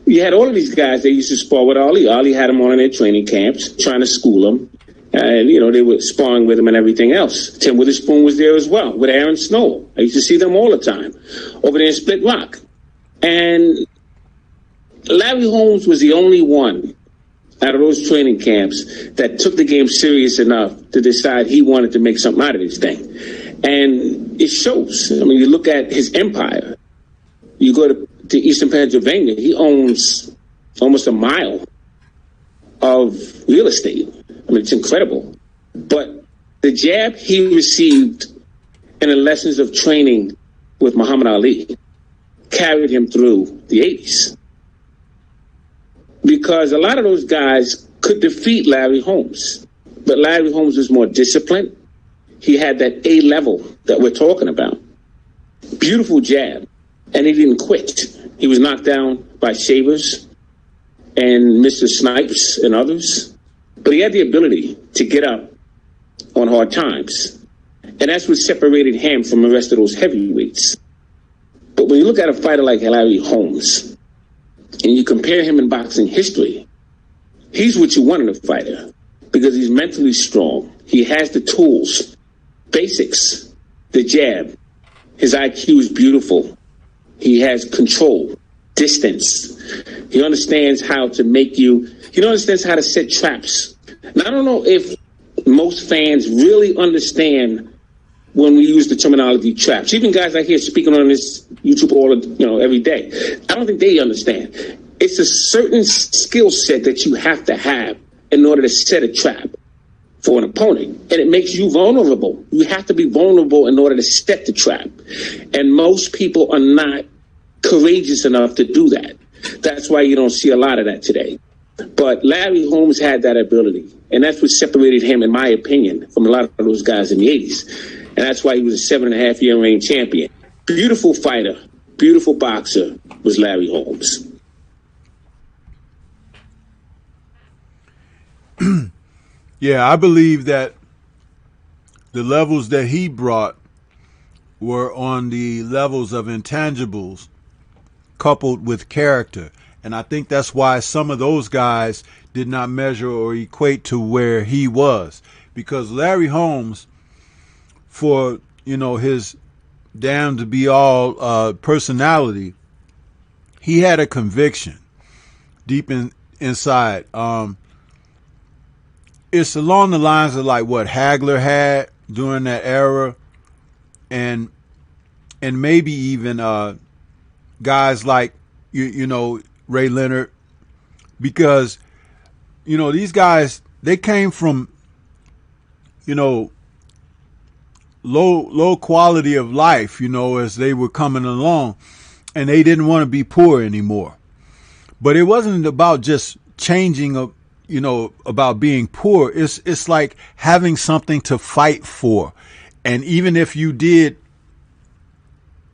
You had all of these guys that used to spar with Ali. Ali had them on in their training camps, trying to school them. And, they were sparring with him and everything else. Tim Witherspoon was there as well, with Aaron Snow. I used to see them all the time over there in Split Rock. And Larry Holmes was the only one out of those training camps that took the game serious enough to decide he wanted to make something out of this thing. And it shows. I mean, you look at his empire. You go to Eastern Pennsylvania, he owns almost a mile of real estate. I mean, it's incredible. But the jab he received and the lessons of training with Muhammad Ali carried him through the 80s. Because a lot of those guys could defeat Larry Holmes. But Larry Holmes was more disciplined. He had that A level that we're talking about. Beautiful jab. And he didn't quit. He was knocked down by Shavers and Mr. Snipes and others. But he had the ability to get up on hard times. And that's what separated him from the rest of those heavyweights. But when you look at a fighter like Larry Holmes, and you compare him in boxing history, he's what you want in a fighter. Because he's mentally strong. He has the tools, basics, the jab. His IQ is beautiful. He has control, distance. He understands how to he understands how to set traps. Now, I don't know if most fans really understand when we use the terminology traps. Even guys I hear speaking on this YouTube every day. I don't think they understand. It's a certain skill set that you have to have in order to set a trap for an opponent. And it makes you vulnerable. You have to be vulnerable in order to set the trap. And most people are not courageous enough to do that. That's why you don't see a lot of that today. But Larry Holmes had that ability. And that's what separated him, in my opinion, from a lot of those guys in the 80s. And that's why he was a 7.5-year reign champion. Beautiful fighter, beautiful boxer was Larry Holmes. Yeah, I believe that the levels that he brought were on the levels of intangibles coupled with character. And I think that's why some of those guys did not measure or equate to where he was. Because Larry Holmes, for, his damned to be all personality, he had a conviction deep inside. It's along the lines of like what Hagler had during that era, and maybe even guys like Ray Leonard, because these guys, they came from low quality of life, as they were coming along, and they didn't want to be poor anymore. But it wasn't about just changing about being poor. It's like having something to fight for. And even if you did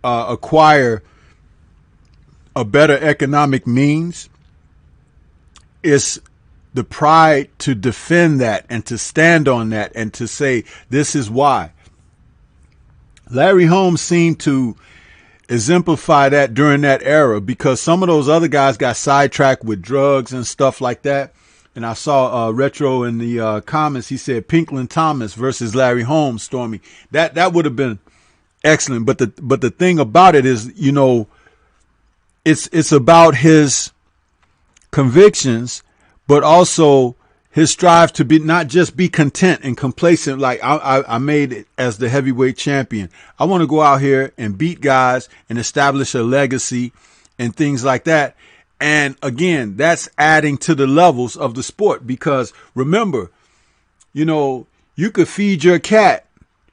acquire a better economic means, it's the pride to defend that and to stand on that and to say, this is why. Larry Holmes seemed to exemplify that during that era, because some of those other guys got sidetracked with drugs and stuff like that. And I saw Retro in the comments. He said Pinklin Thomas versus Larry Holmes, Stormy. That would have been excellent. But the thing about it is, it's about his convictions, but also his strive to be not just be content and complacent. Like I made it as the heavyweight champion. I want to go out here and beat guys and establish a legacy and things like that. And again, that's adding to the levels of the sport, because remember, you could feed your cat,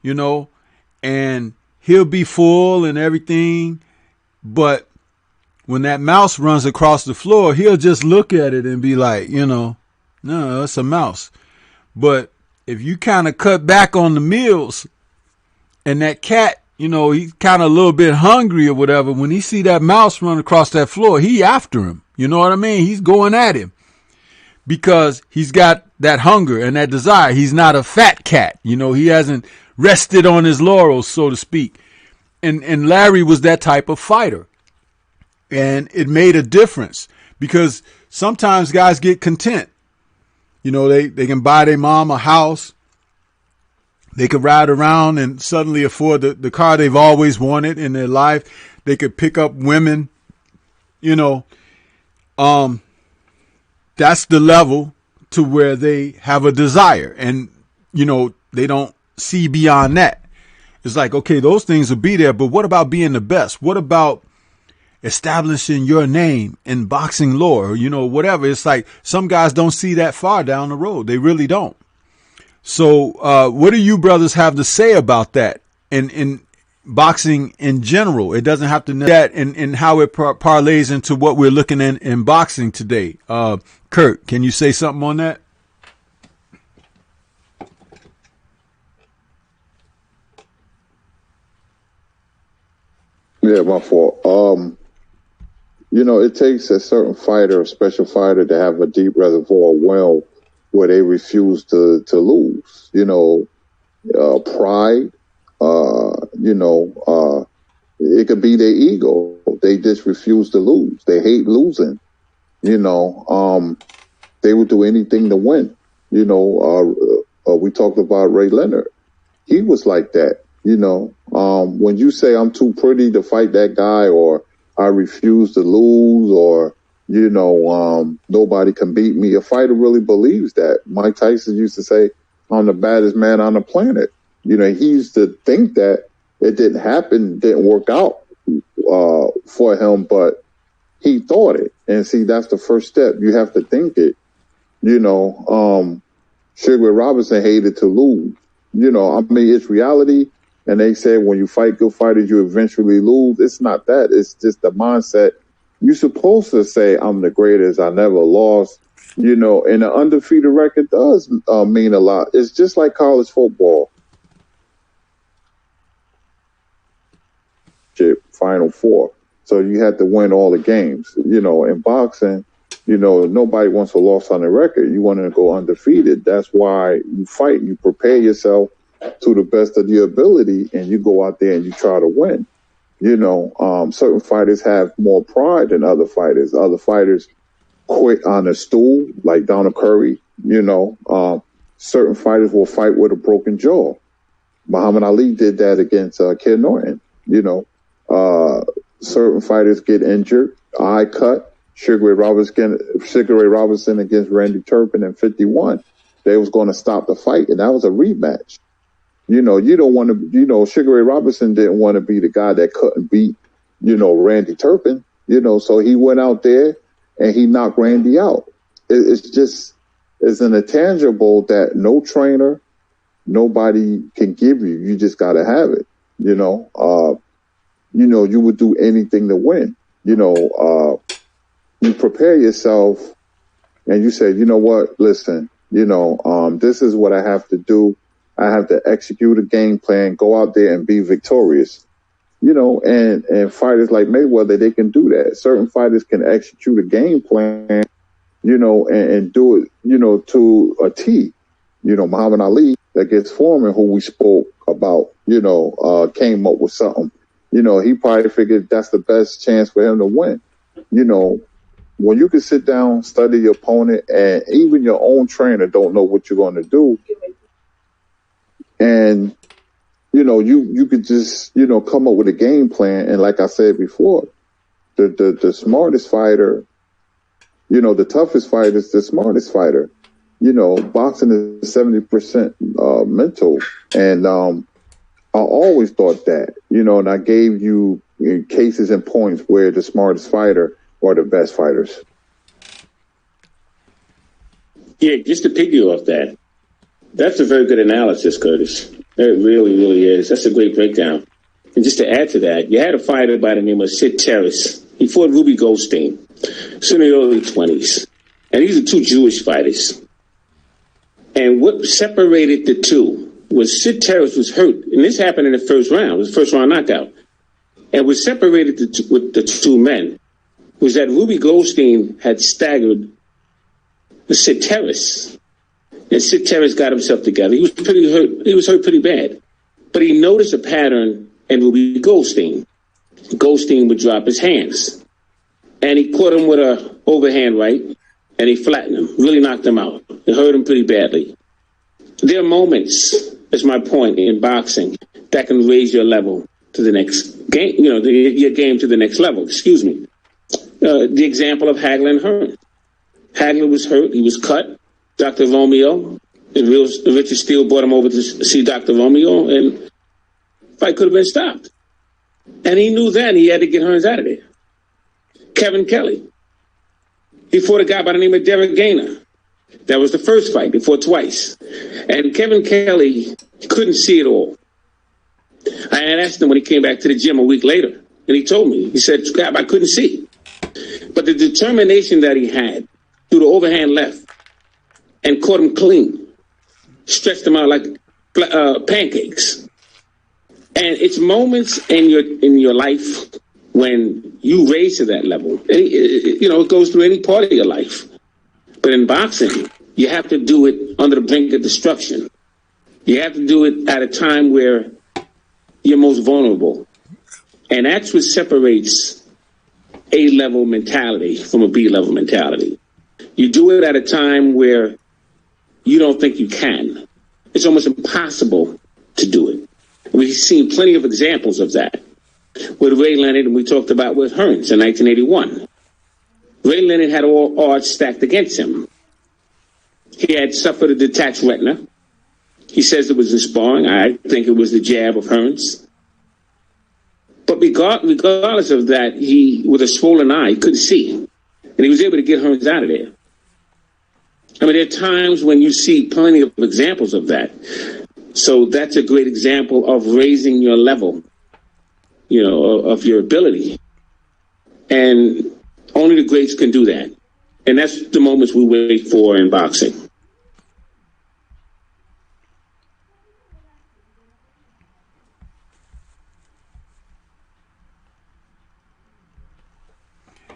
and he'll be full and everything. But when that mouse runs across the floor, he'll just look at it and be like, no, it's a mouse. But if you kind of cut back on the meals and that cat, he's kind of a little bit hungry or whatever, when he see that mouse run across that floor, he after him. You know what I mean? He's going at him because he's got that hunger and that desire. He's not a fat cat. He hasn't rested on his laurels, so to speak. And Larry was that type of fighter. And it made a difference, because sometimes guys get content. They can buy their mom a house. They could ride around and suddenly afford the car they've always wanted in their life. They could pick up women. That's the level to where they have a desire. And, they don't see beyond that. It's like, okay, those things will be there, but what about being the best? What about establishing your name in boxing lore, whatever? It's like some guys don't see that far down the road. They really don't. So what do you brothers have to say about that in boxing in general? It doesn't have to know that and how it parlays into what we're looking in boxing today. Kurt, can you say something on that? Yeah, my fault. It takes a certain fighter, a special fighter, to have a deep reservoir well where they refuse to lose. Pride, it could be their ego. They just refuse to lose. They hate losing. They would do anything to win. We talked about Ray Leonard. He was like that. When you say I'm too pretty to fight that guy, or I refuse to lose, or, nobody can beat me, a fighter really believes that. Mike Tyson used to say, I'm the baddest man on the planet. He used to think that. It didn't happen, didn't work out for him, but he thought it. And see, that's the first step. You have to think it. Sugar Ray Robinson hated to lose. It's reality. And they say when you fight good fighters, you eventually lose. It's not that. It's just the mindset. You're supposed to say, I'm the greatest. I never lost. And an undefeated record does mean a lot. It's just like college football. Final four. So you have to win all the games. In boxing, nobody wants a loss on the record. You want to go undefeated. That's why you fight. You prepare yourself to the best of your ability, and you go out there and you try to win. Certain fighters have more pride than other fighters. Other fighters quit on a stool, like Donald Curry. Certain fighters will fight with a broken jaw. Muhammad Ali did that against Ken Norton. Certain fighters get injured, eye cut. Sugar Ray Robinson against Randy Turpin in 51. They was going to stop the fight, and that was a rematch. You don't want to, Sugar Ray Robinson didn't want to be the guy that couldn't beat, Randy Turpin, so he went out there and he knocked Randy out. It's an intangible that no trainer, nobody can give you. You just got to have it, you would do anything to win. You prepare yourself and you say, what, listen, this is what I have to do. I have to execute a game plan, go out there and be victorious. And fighters like Mayweather, they can do that. Certain fighters can execute a game plan, and do it, to a T. Muhammad Ali against Foreman, who we spoke about, came up with something. He probably figured that's the best chance for him to win. When you can sit down, study your opponent, and even your own trainer don't know what you're going to do. And, you could just, come up with a game plan. And like I said before, the smartest fighter, the toughest fighter is the smartest fighter. boxing is 70% mental. And I always thought that, and I gave you cases and points where the smartest fighter are the best fighters. Yeah, just to piggy off that, that's a very good analysis, Curtis. It really, really is. That's a great breakdown. And just to add to that, you had a fighter by the name of Sid Terrace. He fought Ruby Goldstein. It's in the early 20s. And these are two Jewish fighters. And what separated the two was Sid Terrace was hurt. And this happened in the first round. It was the first round knockout. And what separated with the two men was that Ruby Goldstein had staggered Sid Terrace. And Sid Terrace got himself together. He was pretty hurt. He was hurt pretty bad. But he noticed a pattern in Ruby Goldstein. Goldstein would drop his hands. And he caught him with an overhand right, and he flattened him, really knocked him out. It hurt him pretty badly. There are moments, that's my point, in boxing that can raise your level to the next game, your game to the next level, excuse me. The example of Hagler and Hearn. Hagler was hurt, he was cut. Dr. Romeo, and Richard Steele brought him over to see Dr. Romeo, and the fight could have been stopped. And he knew then he had to get Hearns out of there. Kevin Kelly. He fought a guy by the name of Derek Gainer. That was the first fight. He fought twice. And Kevin Kelly couldn't see it all. I had asked him when he came back to the gym a week later, and he told me, he said, Scrap, I couldn't see. But the determination that he had through the overhand left and caught him clean, stretched him out like pancakes. And it's moments in your life when you raise to that level. It goes through any part of your life. But in boxing, you have to do it under the brink of destruction. You have to do it at a time where you're most vulnerable. And that's what separates A-level mentality from a B-level mentality. You do it at a time where you don't think you can. It's almost impossible to do it. We've seen plenty of examples of that. With Ray Leonard, and we talked about with Hearns in 1981. Ray Leonard had all odds stacked against him. He had suffered a detached retina. He says it was in sparring. I think it was the jab of Hearns. But regardless of that, he, with a swollen eye, he couldn't see. And he was able to get Hearns out of there. I mean, there are times when you see plenty of examples of that. So that's a great example of raising your level, of your ability. And only the greats can do that. And that's the moments we wait for in boxing.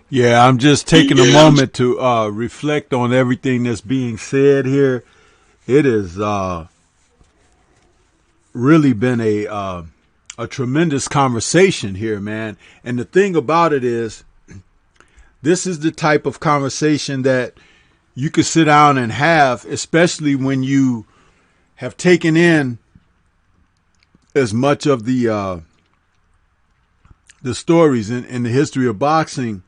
Yeah, I'm just taking a moment to reflect on everything that's being said here. It has really been a tremendous conversation here, man. And the thing about it is, this is the type of conversation that you could sit down and have, especially when you have taken in as much of the stories in the history of boxing,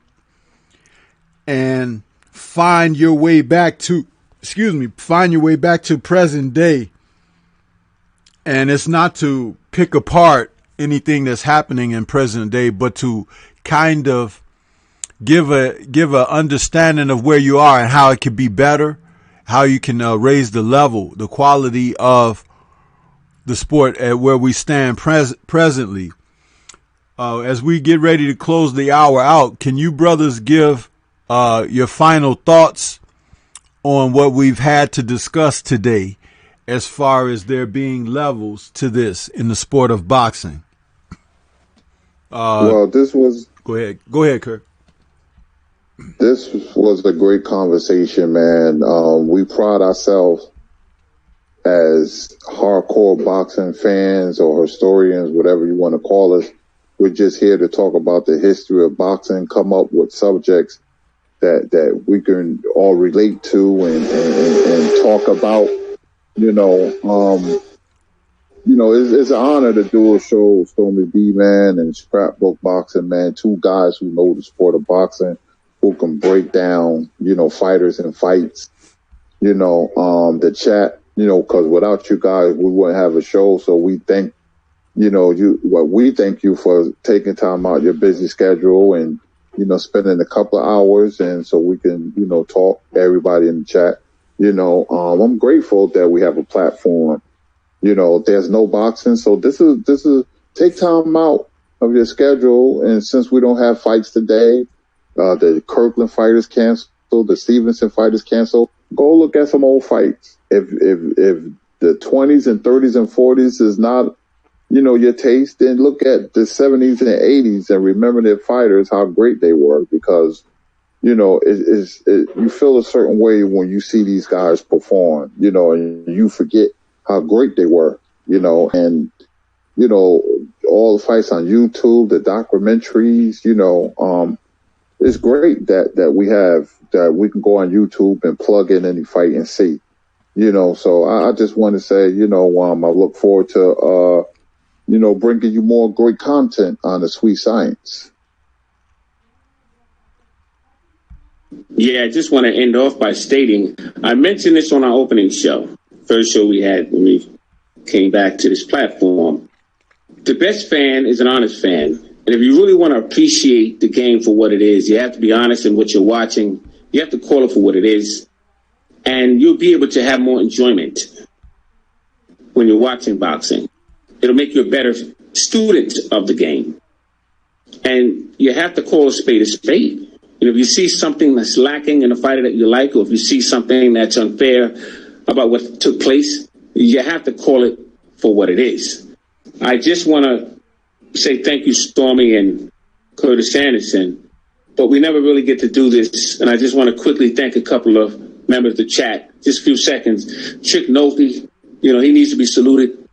and find your way back to present day. And it's not to pick apart anything that's happening in present day, but to kind of give a understanding of where you are and how it could be better, how you can raise the level, the quality of the sport at where we stand presently. As we get ready to close the hour out, can you brothers give your final thoughts on what we've had to discuss today, as far as there being levels to this in the sport of boxing? This was... Go ahead, Kirk. This was a great conversation, man. We pride ourselves as hardcore boxing fans or historians, whatever you want to call us. We're just here to talk about the history of boxing, come up with subjects that we can all relate to and talk about. It's an honor to do a show with Stormy B, man, and Scrapbook Boxing, man. Two guys who know the sport of boxing, who can break down, fighters and fights. the chat, because without you guys, we wouldn't have a show. So we thank, we thank you for taking time out your busy schedule and, spending a couple of hours. And so we can, talk to everybody in the chat. I'm grateful that we have a platform. There's no boxing. So this is take time out of your schedule. And since we don't have fights today, the Kirkland fight is canceled, the Stevenson fight is canceled. Go look at some old fights. If the 20s and 30s and 40s is not, your taste, then look at the 70s and 80s and remember their fighters, how great they were, because, you feel a certain way when you see these guys perform, and you forget how great they were, and, all the fights on YouTube, the documentaries, it's great that we can go on YouTube and plug in any fight and see, so I just want to say, I look forward to, bringing you more great content on the Sweet Science. Yeah, I just want to end off by stating, I mentioned this on our opening show, first show we had when we came back to this platform. The best fan is an honest fan. And if you really want to appreciate the game for what it is, you have to be honest in what you're watching. You have to call it for what it is. And you'll be able to have more enjoyment when you're watching boxing. It'll make you a better student of the game. And you have to call a spade a spade. If you see something that's lacking in a fighter that you like, or if you see something that's unfair about what took place, you have to call it for what it is. I just want to say thank you, Stormy and Curtis Anderson, but we never really get to do this. And I just want to quickly thank a couple of members of the chat. Just a few seconds. Trick Nolte, he needs to be saluted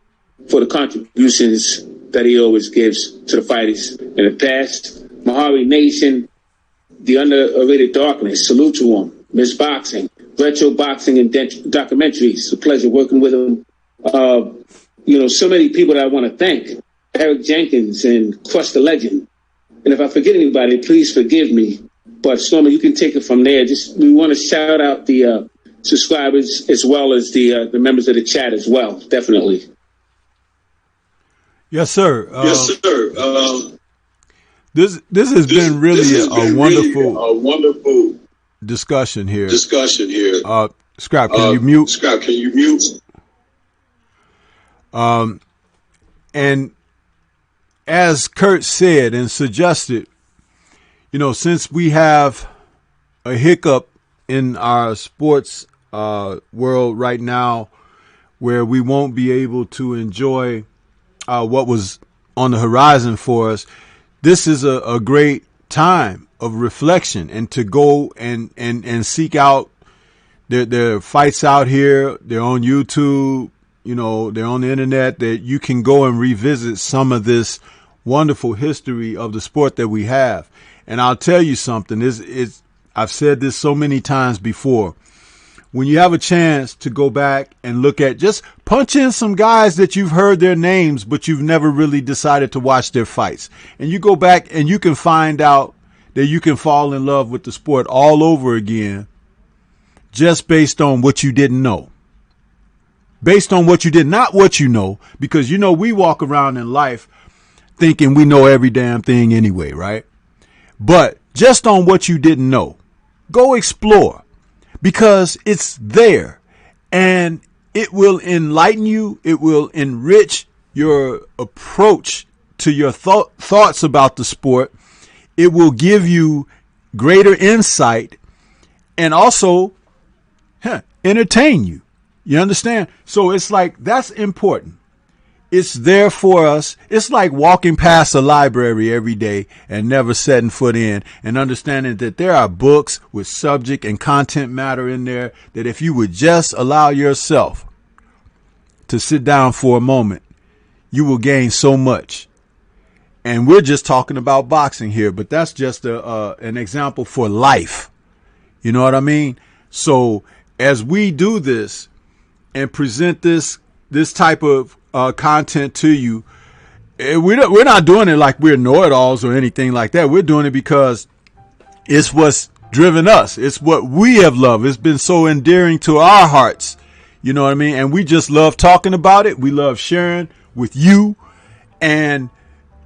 for the contributions that he always gives to the fighters in the past. Mojave Nation, the Underrated Darkness, salute to him. Miss Boxing, Retro Boxing and Documentaries. It's a pleasure working with him. So many people that I want to thank. Eric Jenkins and Crush the Legend. And if I forget anybody, please forgive me. But Stormy, you can take it from there. We want to shout out the subscribers as well as the members of the chat as well. Definitely. Yes, sir. Yes, sir. This has been really a wonderful discussion here. Scrap, can you mute? And as Kurt said and suggested, since we have a hiccup in our sports world right now, where we won't be able to enjoy what was on the horizon for us, this is a great time of reflection and to go and seek out their fights out here. They're on YouTube, they're on the internet, that you can go and revisit some of this wonderful history of the sport that we have. And I'll tell you something, I've said this so many times before. When you have a chance to go back and look at, just punch in some guys that you've heard their names, but you've never really decided to watch their fights. And you go back and you can find out that you can fall in love with the sport all over again, just based on what you didn't know. Based on what you did, not what you know, because, we walk around in life thinking we know every damn thing anyway, right? But just on what you didn't know, go explore. Because it's there and it will enlighten you. It will enrich your approach to your thoughts about the sport. It will give you greater insight and also entertain you. You understand? So it's like, that's important. It's there for us. It's like walking past a library every day and never setting foot in, and understanding that there are books with subject and content matter in there that if you would just allow yourself to sit down for a moment, you will gain so much. And we're just talking about boxing here, but that's just an example for life. You know what I mean? So as we do this and present this type of content to you, we're not doing it like we're know-it-alls or anything like that. We're doing it because it's what's driven us. It's what we have loved. It's been so endearing to our hearts. You know what I mean? And we just love talking about it. We love sharing with you. And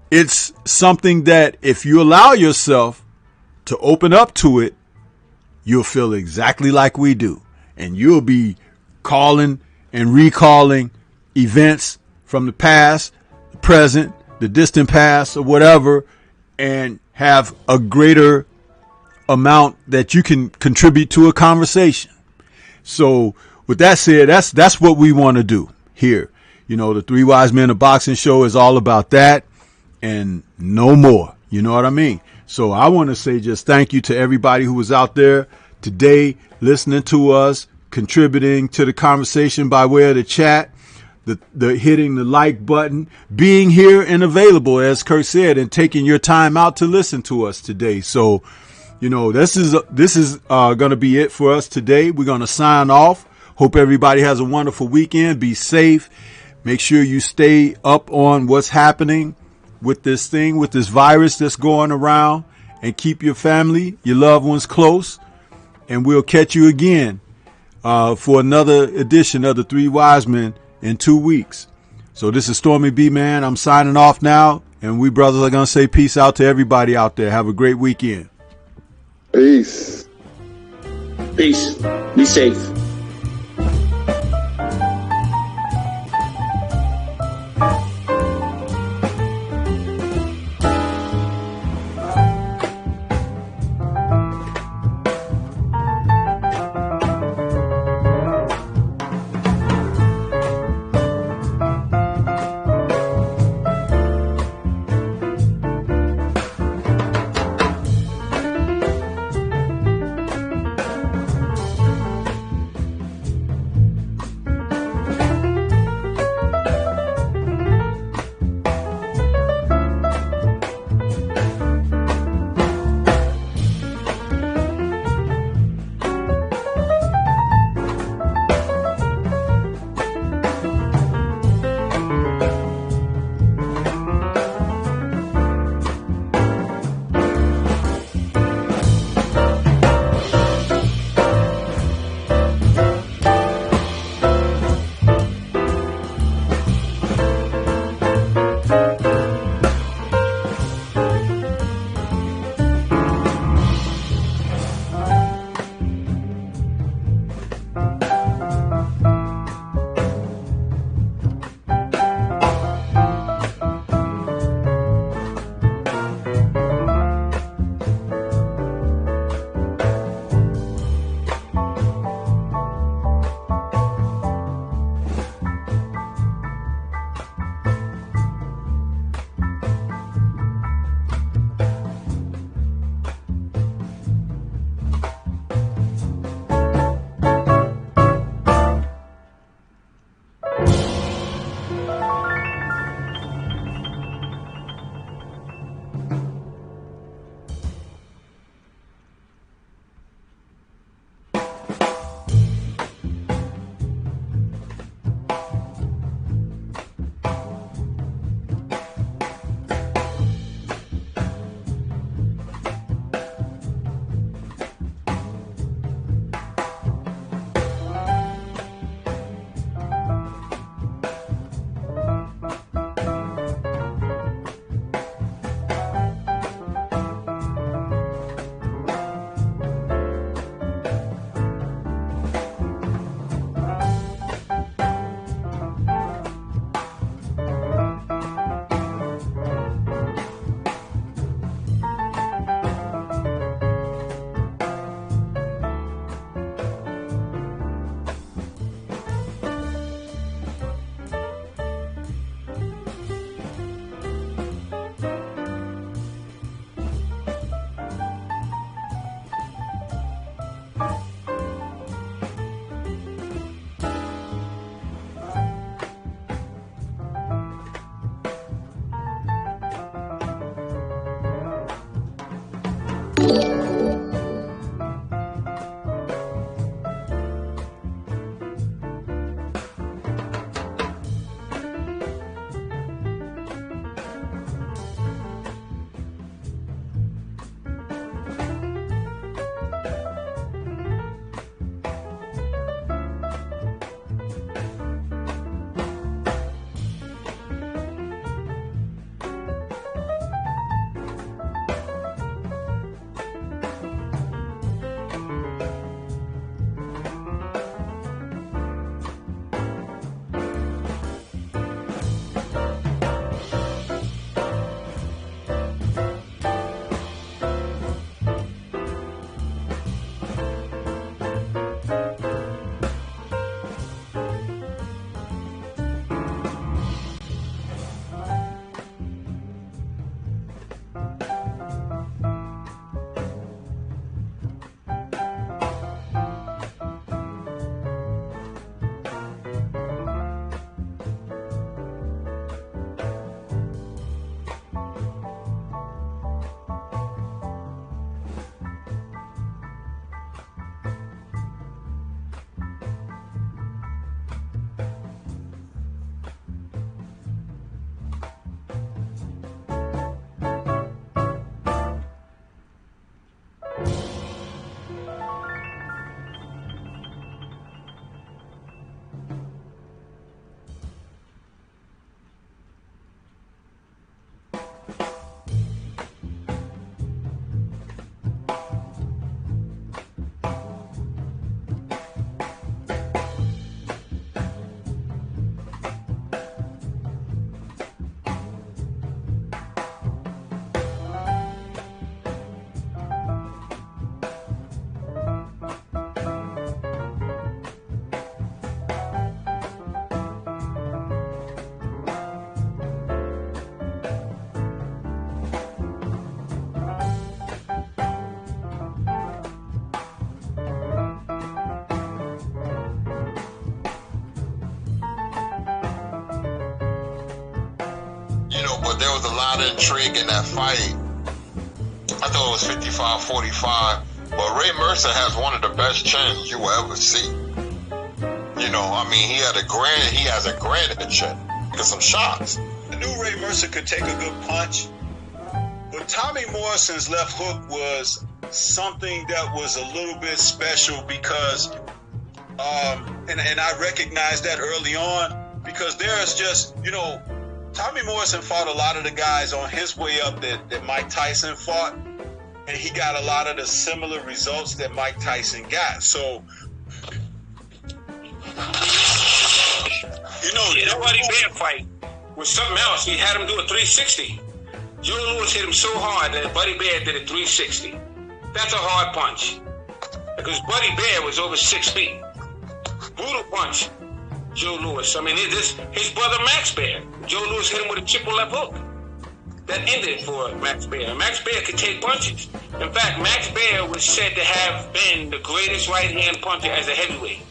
it's something that if you allow yourself to open up to it, you'll feel exactly like we do. And you'll be calling and recalling events from the past, the present, the distant past, or whatever, and have a greater amount that you can contribute to a conversation. So with that said, that's what we want to do here. You know, the Three Wise Men of Boxing show is all about that and no more. You know what I mean? So I want to say just thank you to everybody who was out there today listening to us, contributing to the conversation by way of the chat, the hitting the like button, being here and available, as Kirk said, and taking your time out to listen to us today. So, you know, this is going to be it for us today. We're going to sign off. Hope everybody has a wonderful weekend. Be safe. Make sure you stay up on what's happening with this thing, with this virus that's going around, and keep your family, your loved ones close. And we'll catch you again for another edition of the Three Wise Men in 2 weeks. So this is Stormy B, man. I'm signing off now. And we brothers are going to say peace out to everybody out there. Have a great weekend. Peace. Peace. Be safe. but there was a lot of intrigue in that fight. I thought it was 55-45, but Ray Mercer has one of the best chins you will ever see. You know, I mean, he has a granite chin. Get some shots. I knew Ray Mercer could take a good punch, but Tommy Morrison's left hook was something that was a little bit special because, and I recognized that early on because there's just, you know, Tommy Morrison fought a lot of the guys on his way up that Mike Tyson fought, and he got a lot of the similar results that Mike Tyson got. So, you know, that Buddy Bear fight was something else. He had him do a 360. Joe Louis hit him so hard that Buddy Bear did a 360. That's a hard punch because Buddy Bear was over 6 feet. Brutal punch. Joe Louis. I mean, his brother Max Bear. Joe Louis hit him with a triple left hook. That ended for Max Bear. Max Bear could take punches. In fact, Max Bear was said to have been the greatest right-hand puncher as a heavyweight.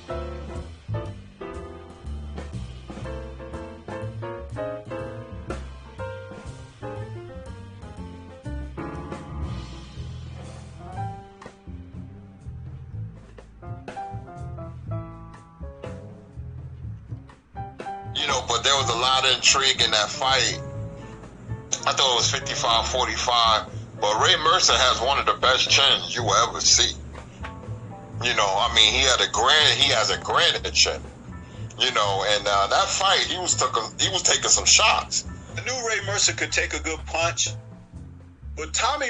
You know, but there was a lot of intrigue in that fight. I thought it was 55-45, but Ray Mercer has one of the best chins you will ever see. You know, I mean, he has a granite chin. You know, and that fight, he was taking some shots. I knew Ray Mercer could take a good punch, but Tommy